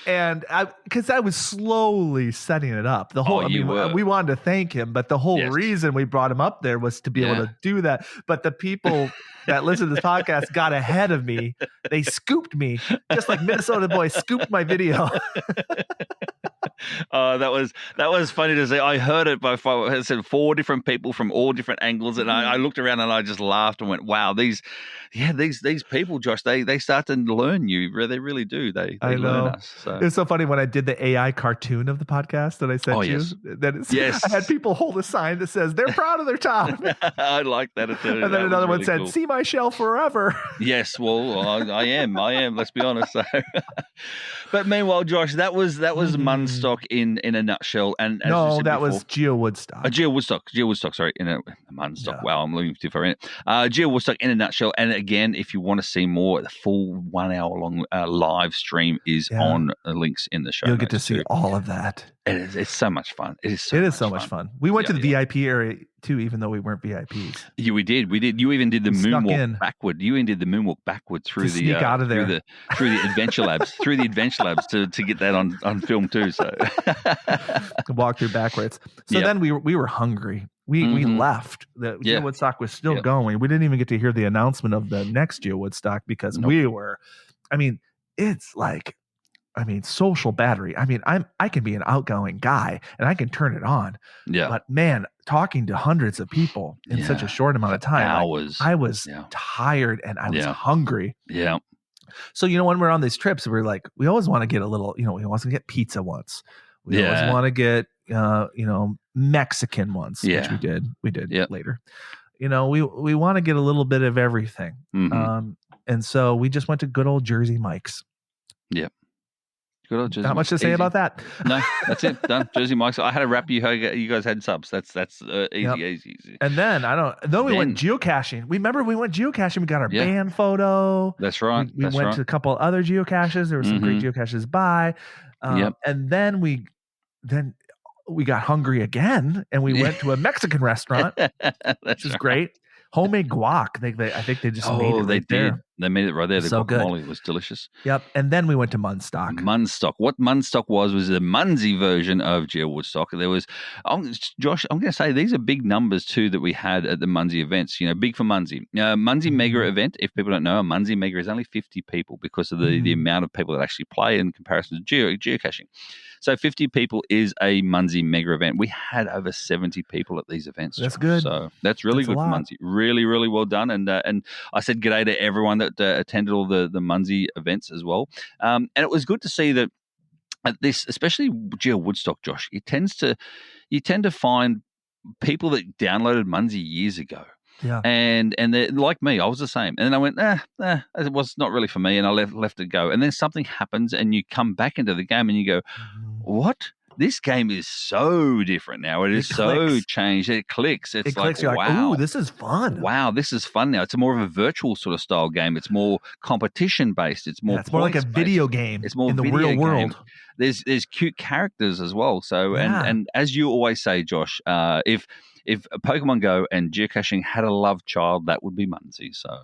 And because I was slowly setting it up, we wanted to thank him, but the whole reason we brought him up there was to be able to do that. But the people that listen to this podcast got ahead of me. They scooped me, just like Minnesota Boys scooped my video. That was funny to say. I heard it by 4 different people from all different angles, and I looked around and I just laughed and went, "Wow, these people, Josh, they start to learn you. They really do. They learn us." So. It's so funny when I did the AI cartoon of the podcast that I sent you. I had people hold a sign that says they're proud of their town. I like that too. And then another one said, "See my shell forever." Yes, well, I am. Let's be honest. So. But meanwhile, Josh, that was Munstock in a nutshell. And as that was Geo Woodstock. Geo Woodstock. Sorry, in a Munstock. Yeah. Wow, I'm looking too far in it. Geo Woodstock in a nutshell. And again, if you want to see more, the full 1 hour long live stream is on links in the show. You'll get to see all of that. It's so much fun. It is so much fun. We went to the VIP area too, even though we weren't VIPs. Yeah, we did. You even did the moonwalk backward. You even did the moonwalk backward through sneak out of there. through the adventure labs, to get that on film too. So walk through backwards. So then we were hungry. We left. The Geo Woodstock was still going. We didn't even get to hear the announcement of the next Geo Woodstock because we were. It's like. Social battery. I can be an outgoing guy and I can turn it on. Yeah. But man, talking to hundreds of people in such a short amount of time, I was tired and I was hungry. Yeah. So, when we're on these trips, we're like, we always want to get a little, we always want to get pizza once. We always want to get, Mexican once, which we did later. We want to get a little bit of everything. Mm-hmm. And so we just went to good old Jersey Mike's. Yeah. Not much to say about that. No, that's it. Done. Jersey Mike's. I had a wrap. You guys had subs. That's easy. And then we went geocaching. We went geocaching. We got our band photo. That's right. We went to a couple other geocaches. There were some great geocaches by. And then we got hungry again, and we went to a Mexican restaurant, which is great. Homemade guac. I think they just made it right there. They made it right there. The guacamole was delicious. Yep. And then we went to Munstock. What Munstock was the Munsey version of Geo Woodstock. There was, Josh, I'm going to say these are big numbers too that we had at the Munsey events. Big for Munsey. Munsey Mega event, if people don't know, a Munsey Mega is only 50 people because of the amount of people that actually play in comparison to geocaching. So 50 people is a Munsey Mega event. We had over 70 people at these events. That's good. So that's really good for Munsey. Really, really well done. And I said g'day to everyone that attended all the Munsey events as well. And it was good to see that at this, especially Geo Woodstock, Josh, you tend to find people that downloaded Munsey years ago. Yeah. And like me, I was the same. And then I went, it was not really for me, and I left it go. And then something happens, and you come back into the game, and you go, what? This game is so different now. It is so changed. It clicks. It's like, You're wow. Ooh, this is fun. Wow, this is fun now. It's more of a virtual sort of style game. It's more competition based. It's more like a video game. It's more in the real world. There's cute characters as well. So and as you always say, Josh, if Pokemon Go and geocaching had a love child, that would be Munsey. So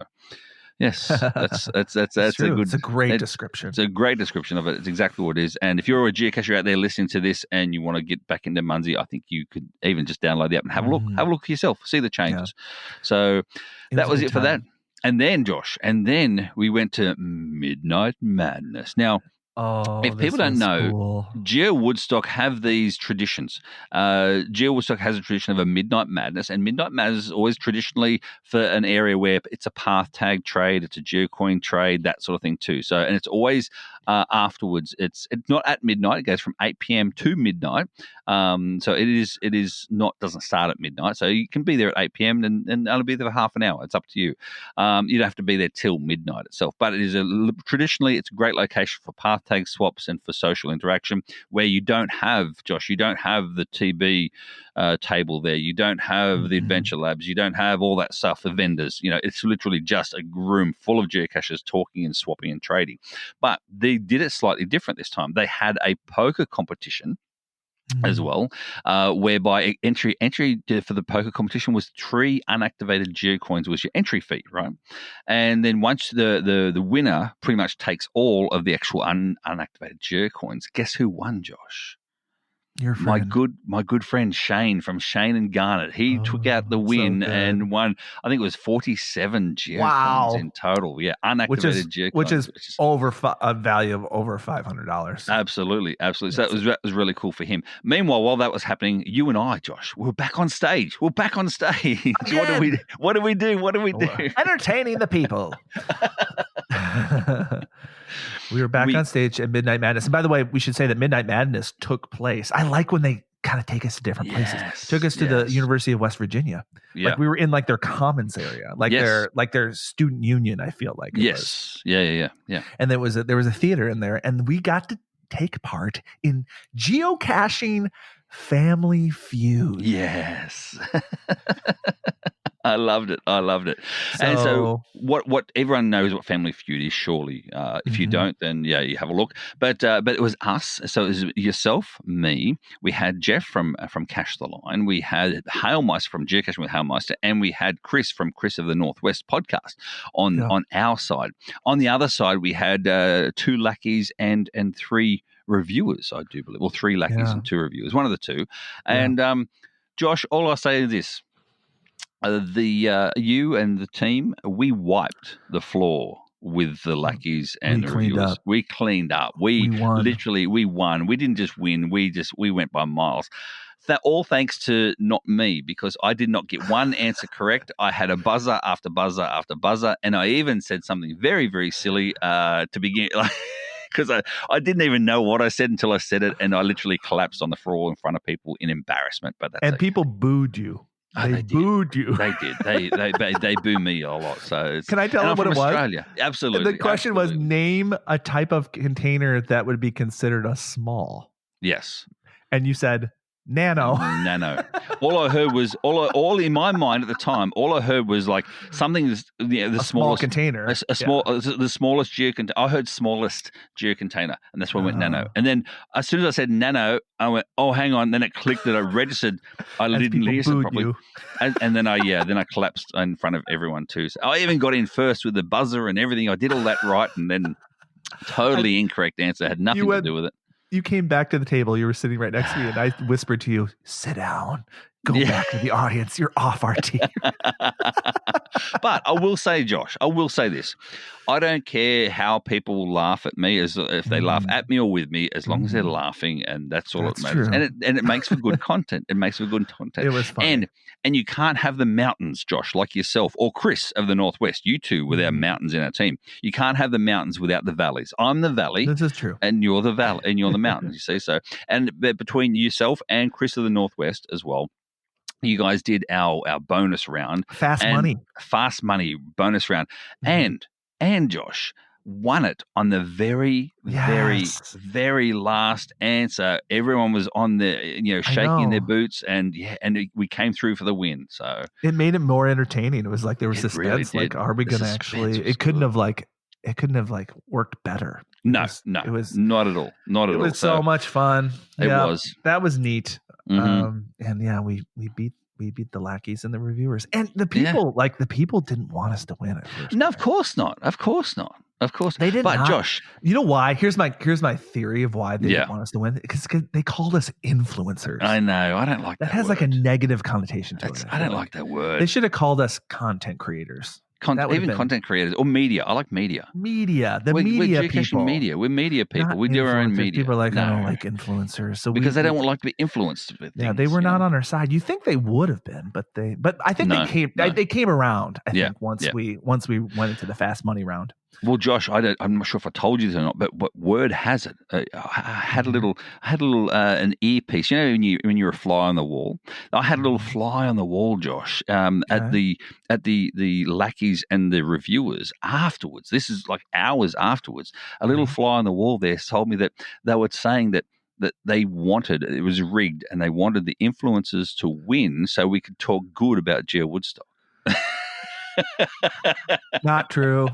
yes, that's true. It's a great description. It's a great description of it. It's exactly what it is. And if you're a geocacher out there listening to this and you want to get back into Munsey, I think you could even just download the app and have a look. Have a look yourself. See the changes. Yeah. So that was it for that. And then, Josh, we went to Midnight Madness. Now, if people don't know, cool. Geo Woodstock have these traditions. Geo Woodstock has a tradition of a Midnight Madness, and Midnight Madness is always traditionally for an area where it's a path tag trade, it's a geocoin trade, that sort of thing too. So, and it's always afterwards. It's not at midnight. It goes from 8 p.m. to midnight. So it is not, doesn't start at midnight. So you can be there at 8 p.m. and only be there for half an hour. It's up to you. You don't have to be there till midnight itself. But it is traditionally it's a great location for path tag swaps and for social interaction, where you don't have, Josh, you don't have the TB table there. You don't have the adventure labs. You don't have all that stuff, the vendors. You know, it's literally just a room full of geocachers talking and swapping and trading. But they did it slightly different this time. They had a poker competition as well, whereby entry for the poker competition was 3 unactivated geocoins was your entry fee, right? And then once the winner pretty much takes all of the actual unactivated geocoins, guess who won, Josh? Your friend. My good friend Shane from Shane and Garnet. He took out the win and won. I think it was 47 geocoins in total. Yeah, unactivated geocoins, which is over a value of over $500. Absolutely. So that was really cool for him. Meanwhile, while that was happening, you and I, Josh, we're back on stage. What do we do? Entertaining the people. We were back on stage at Midnight Madness. And by the way, we should say that Midnight Madness took place. I like when they kind of take us to different places. Took us to the University of West Virginia. Yeah. Like we were in like their commons area, like their student union, I feel like. Yes. Yeah. And there was a theater in there, and we got to take part in geocaching Family Feud. Yes. I loved it. And so what everyone knows what Family Feud is, surely. If you don't, then you have a look. But it was us. So it was yourself, me. We had Jeff from Cache the Line. We had Hailmeister from Geocaching with Hailmeister, and we had Chris from Chris of the Northwest podcast on our side. On the other side, we had 2 lackeys and 3 reviewers, I do believe. Well, 3 lackeys and 2 reviewers, one of the 2. And Josh, all I say is this. You and the team, we wiped the floor with the lackeys and the reviewers. We cleaned up. We won. We didn't just win. We went by miles. That all thanks to not me, because I did not get one answer correct. I had a buzzer after buzzer after buzzer, and I even said something very, very silly to begin. Because I didn't even know what I said until I said it, and I literally collapsed on the floor in front of people in embarrassment. But people booed you. They booed you. They did. They boo me a lot. So can I tell them what it was? Australia. Absolutely. The question was, name a type of container that would be considered a small. Yes. And you said nano. All I heard was all in my mind at the time. All I heard was like something the smallest container, the smallest geocontainer. I heard smallest geocontainer, and that's why I went nano. And then as soon as I said nano, I went, oh, hang on. Then it clicked that I registered. I didn't listen properly, and then I collapsed in front of everyone too. So I even got in first with the buzzer and everything. I did all that right, and then totally incorrect answer had nothing to do with it. You came back to the table. You were sitting right next to me, and I whispered to you, sit down. Go back to the audience. You're off our team. But I will say, Josh, this. I don't care how people laugh at me, as if they laugh at me or with me, as long as they're laughing, and that's all that matters. And it makes for good content. It was fun. And you can't have the mountains, Josh, like yourself or Chris of the Northwest. You two with our mountains in our team. You can't have the mountains without the valleys. I'm the valley. This is true. And you're the valley, and you're the mountains. You see, so and between yourself and Chris of the Northwest as well. you guys did our bonus round. Fast money bonus round. And Josh won it on the very last answer. Everyone was on the, shaking their boots, and we came through for the win. So it made it more entertaining. It was like there was suspense. Really like, are we going to actually? It couldn't have worked better. It was not at all. Not at all. It was so much fun. It was. That was neat. And we beat the lackeys and the reviewers and the people. Like, the people didn't want us to win at first. No, of course not. They didn't. But Josh, you know why? Here's my theory of why they didn't want us to win. Because they called us influencers. I know. I don't like that. That has word. like a negative connotation to it. I don't like that word. They should have called us content creators. Content creators or media. I like media. Media. We're Media people. Media. We're media people. Not we do our own media. People are like, I don't like influencers. So because they don't like to be influenced with things. Yeah, they were not on our side. You think they would have been, but I think they came around. I think once we went into the fast money round. Well, Josh, I'm not sure if I told you this or not, but word has it, I had a little an earpiece. You know, when you're a fly on the wall, I had a little fly on the wall, Josh. At the lackeys and the reviewers afterwards. This is like hours afterwards. A little fly on the wall there told me that they were saying that they wanted, it was rigged, and they wanted the influencers to win so we could talk good about Geo Woodstock. Not true.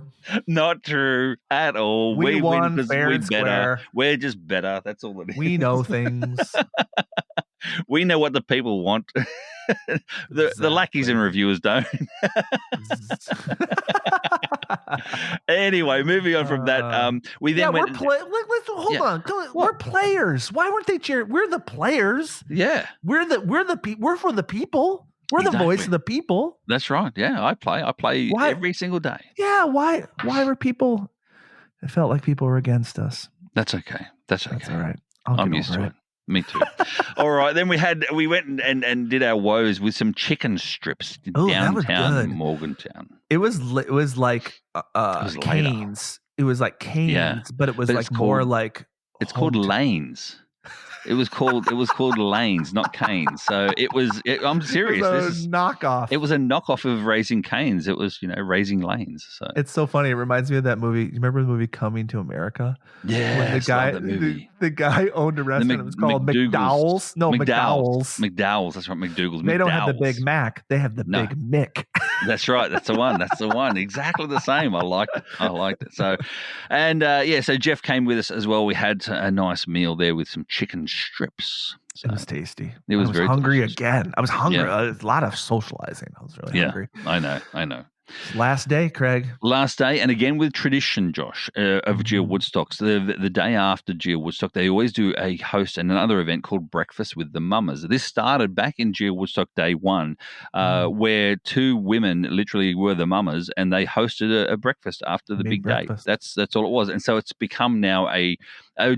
Not true at all. We won fair and square. We're just better. That's all it is. We know things. We know what the people want. The lackeys and reviewers don't. Anyway, moving on from that, we then went. Hold on. We're players. Why weren't they cheering? We're the players. Yeah, we're for the people. We're the voice of the people. That's right. Yeah, I play every single day. Yeah, why were people? It felt like people were against us. That's okay. That's all right. I'm used to it. Me too. All right. Then we went and did our woes with some chicken strips downtown Morgantown. It was like Canes. It was like Canes, but it was like more like it's called Lanes. It was called Lanes, not Canes. So I'm serious. It was a knockoff. It was a knockoff of Raising Canes. It was, Raising Lanes. So it's so funny. It reminds me of that movie. You remember the movie Coming to America? Yeah, when the guy owned a restaurant. It was called McDowell's. No, McDowell's. McDowell's. That's right. McDougal's. They don't have the Big Mac. They have the Big Mick. That's right. That's the one. Exactly the same. I liked it. So, and so Jeff came with us as well. We had a nice meal there with some chicken strips. So it was tasty. I was very hungry delicious. Again. I was hungry. A lot of socializing. I was really hungry. I know. Last day, Craig. Last day, and again with tradition, Josh, of Geo Woodstock. So the day after Geo Woodstock, they always do a host and another event called Breakfast with the Mummers. This started back in Geo Woodstock day one, where two women literally were the mummers, and they hosted a breakfast after the big day. That's all it was, and so it's become now a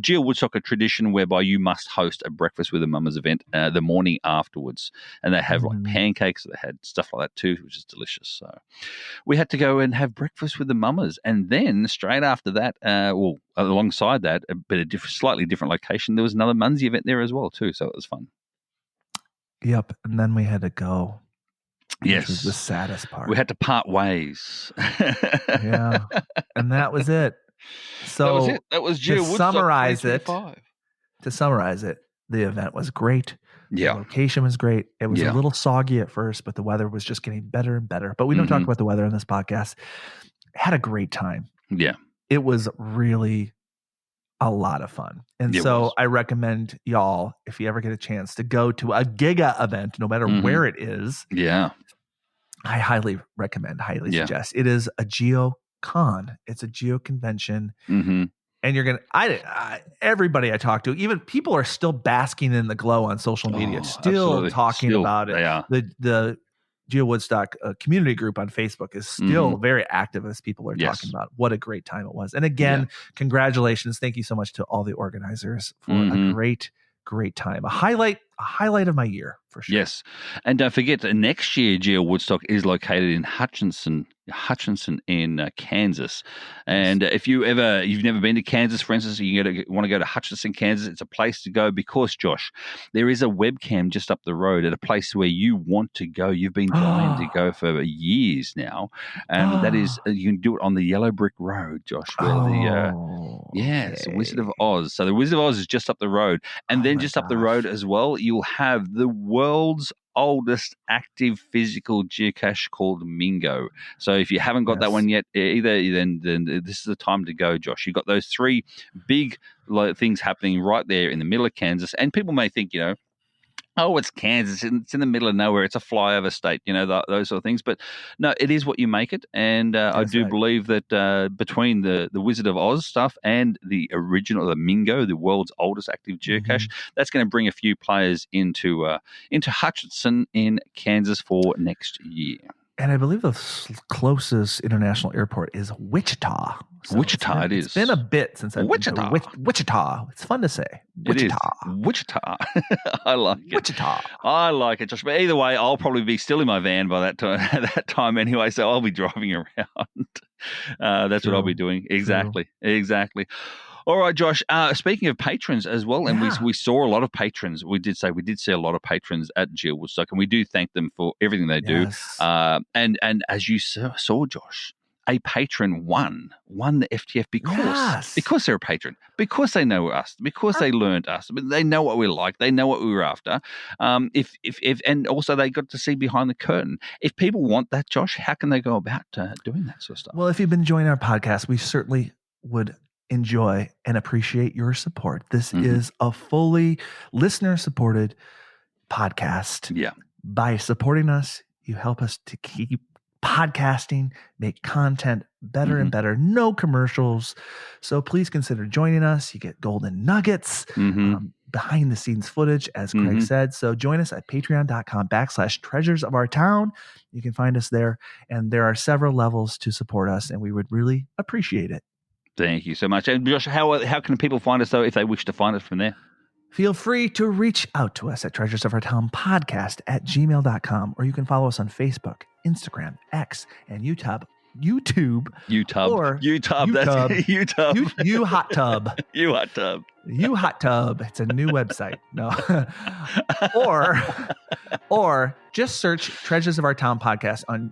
Geo Woodstock, a tradition whereby you must host a Breakfast with the Mummers event the morning afterwards, and they have like pancakes. They had stuff like that too, which is delicious. So we had to go and have breakfast with the mummers, and then straight after that, alongside that, but a slightly different location, there was another Munsey event there as well too. So it was fun. Yep, and then we had to go. Yes, which was the saddest part. We had to part ways. Yeah, and that was it. So that was it. That was Geo Woodstock. To summarize it, the event was great. Yeah. The location was great. It was a little soggy at first, but the weather was just getting better and better. But we don't talk about the weather on this podcast. Had a great time. Yeah. It was really a lot of fun. And I recommend y'all, if you ever get a chance to go to a Giga event, no matter where it is. Yeah. I highly recommend, suggest. It is a GeoCon. It's a Geo convention. And you're going to, everybody I talk to, even people are still basking in the glow on social media, still talking about it. The Geo Woodstock community group on Facebook is still very active as people are talking about what a great time it was. And again, congratulations. Thank you so much to all the organizers for a great time. A highlight a highlight of my year for sure. Yes. And don't forget that next year, Geo Woodstock is located in Hutchinson in Kansas. And if you've never been to Kansas, for instance, you want to go to Hutchinson, Kansas, it's a place to go because, Josh, there is a webcam just up the road at a place where you want to go. You've been dying to go for years now. And that is, you can do it on the Yellow Brick Road, Josh, where it's the Wizard of Oz. So the Wizard of Oz is just up the road. And then just up the road as well, you'll have the world's oldest active physical geocache called Mingo. So if you haven't got that one yet, then this is the time to go, Josh. You've got those three big things happening right there in the middle of Kansas. And people may think, oh, it's Kansas. It's in the middle of nowhere. It's a flyover state, those sort of things. But no, it is what you make it. And I do believe that between the Wizard of Oz stuff and the original, the Mingo, the world's oldest active geocache, that's going to bring a few players into Hutchinson in Kansas for next year. And I believe the closest international airport is Wichita. So Wichita, it's been a bit since I've Wichita. been to Wichita. It's fun to say. Wichita. It is. Wichita. I like it. Wichita. I like it, Josh. But either way, I'll probably be still in my van by that time anyway, so I'll be driving around. That's what I'll be doing. Exactly. All right, Josh. Speaking of patrons as well, and we saw a lot of patrons. We did see a lot of patrons at Geo Woodstock, and we do thank them for everything they do. And as you saw, Josh, a patron won the FTF because they're a patron, because they know us, because they learned us, they know what we like, they know what we were after. If and also they got to see behind the curtain. If people want that, Josh, how can they go about doing that sort of stuff? Well, if you've been enjoying our podcast, we certainly would enjoy and appreciate your support. This is a fully listener-supported podcast. Yeah. By supporting us, you help us to keep podcasting, make content better and better, no commercials. So please consider joining us. You get golden nuggets, behind the scenes footage, as Craig said. So join us at patreon.com/treasures of our town. You can find us there. And there are several levels to support us, and we would really appreciate it. Thank you so much. And Josh, how can people find us, though, if they wish to find us from there? Feel free to reach out to us at Treasures of Our Town podcast @gmail.com, or you can follow us on Facebook, Instagram, X, and YouTube. You hot tub. You hot tub. It's a new website. No. or just search Treasures of Our Town podcast on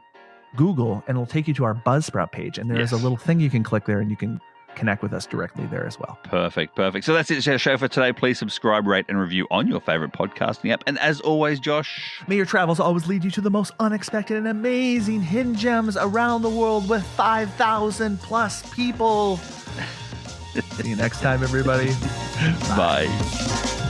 Google, and it'll take you to our Buzzsprout page. And there is a little thing you can click there, and you can connect with us directly there as well. Perfect. So that's it. It's our show for today. Please subscribe, rate, and review on your favorite podcasting app. And as always, Josh, may your travels always lead you to the most unexpected and amazing hidden gems around the world with 5,000 plus people. See you next time, everybody. Bye.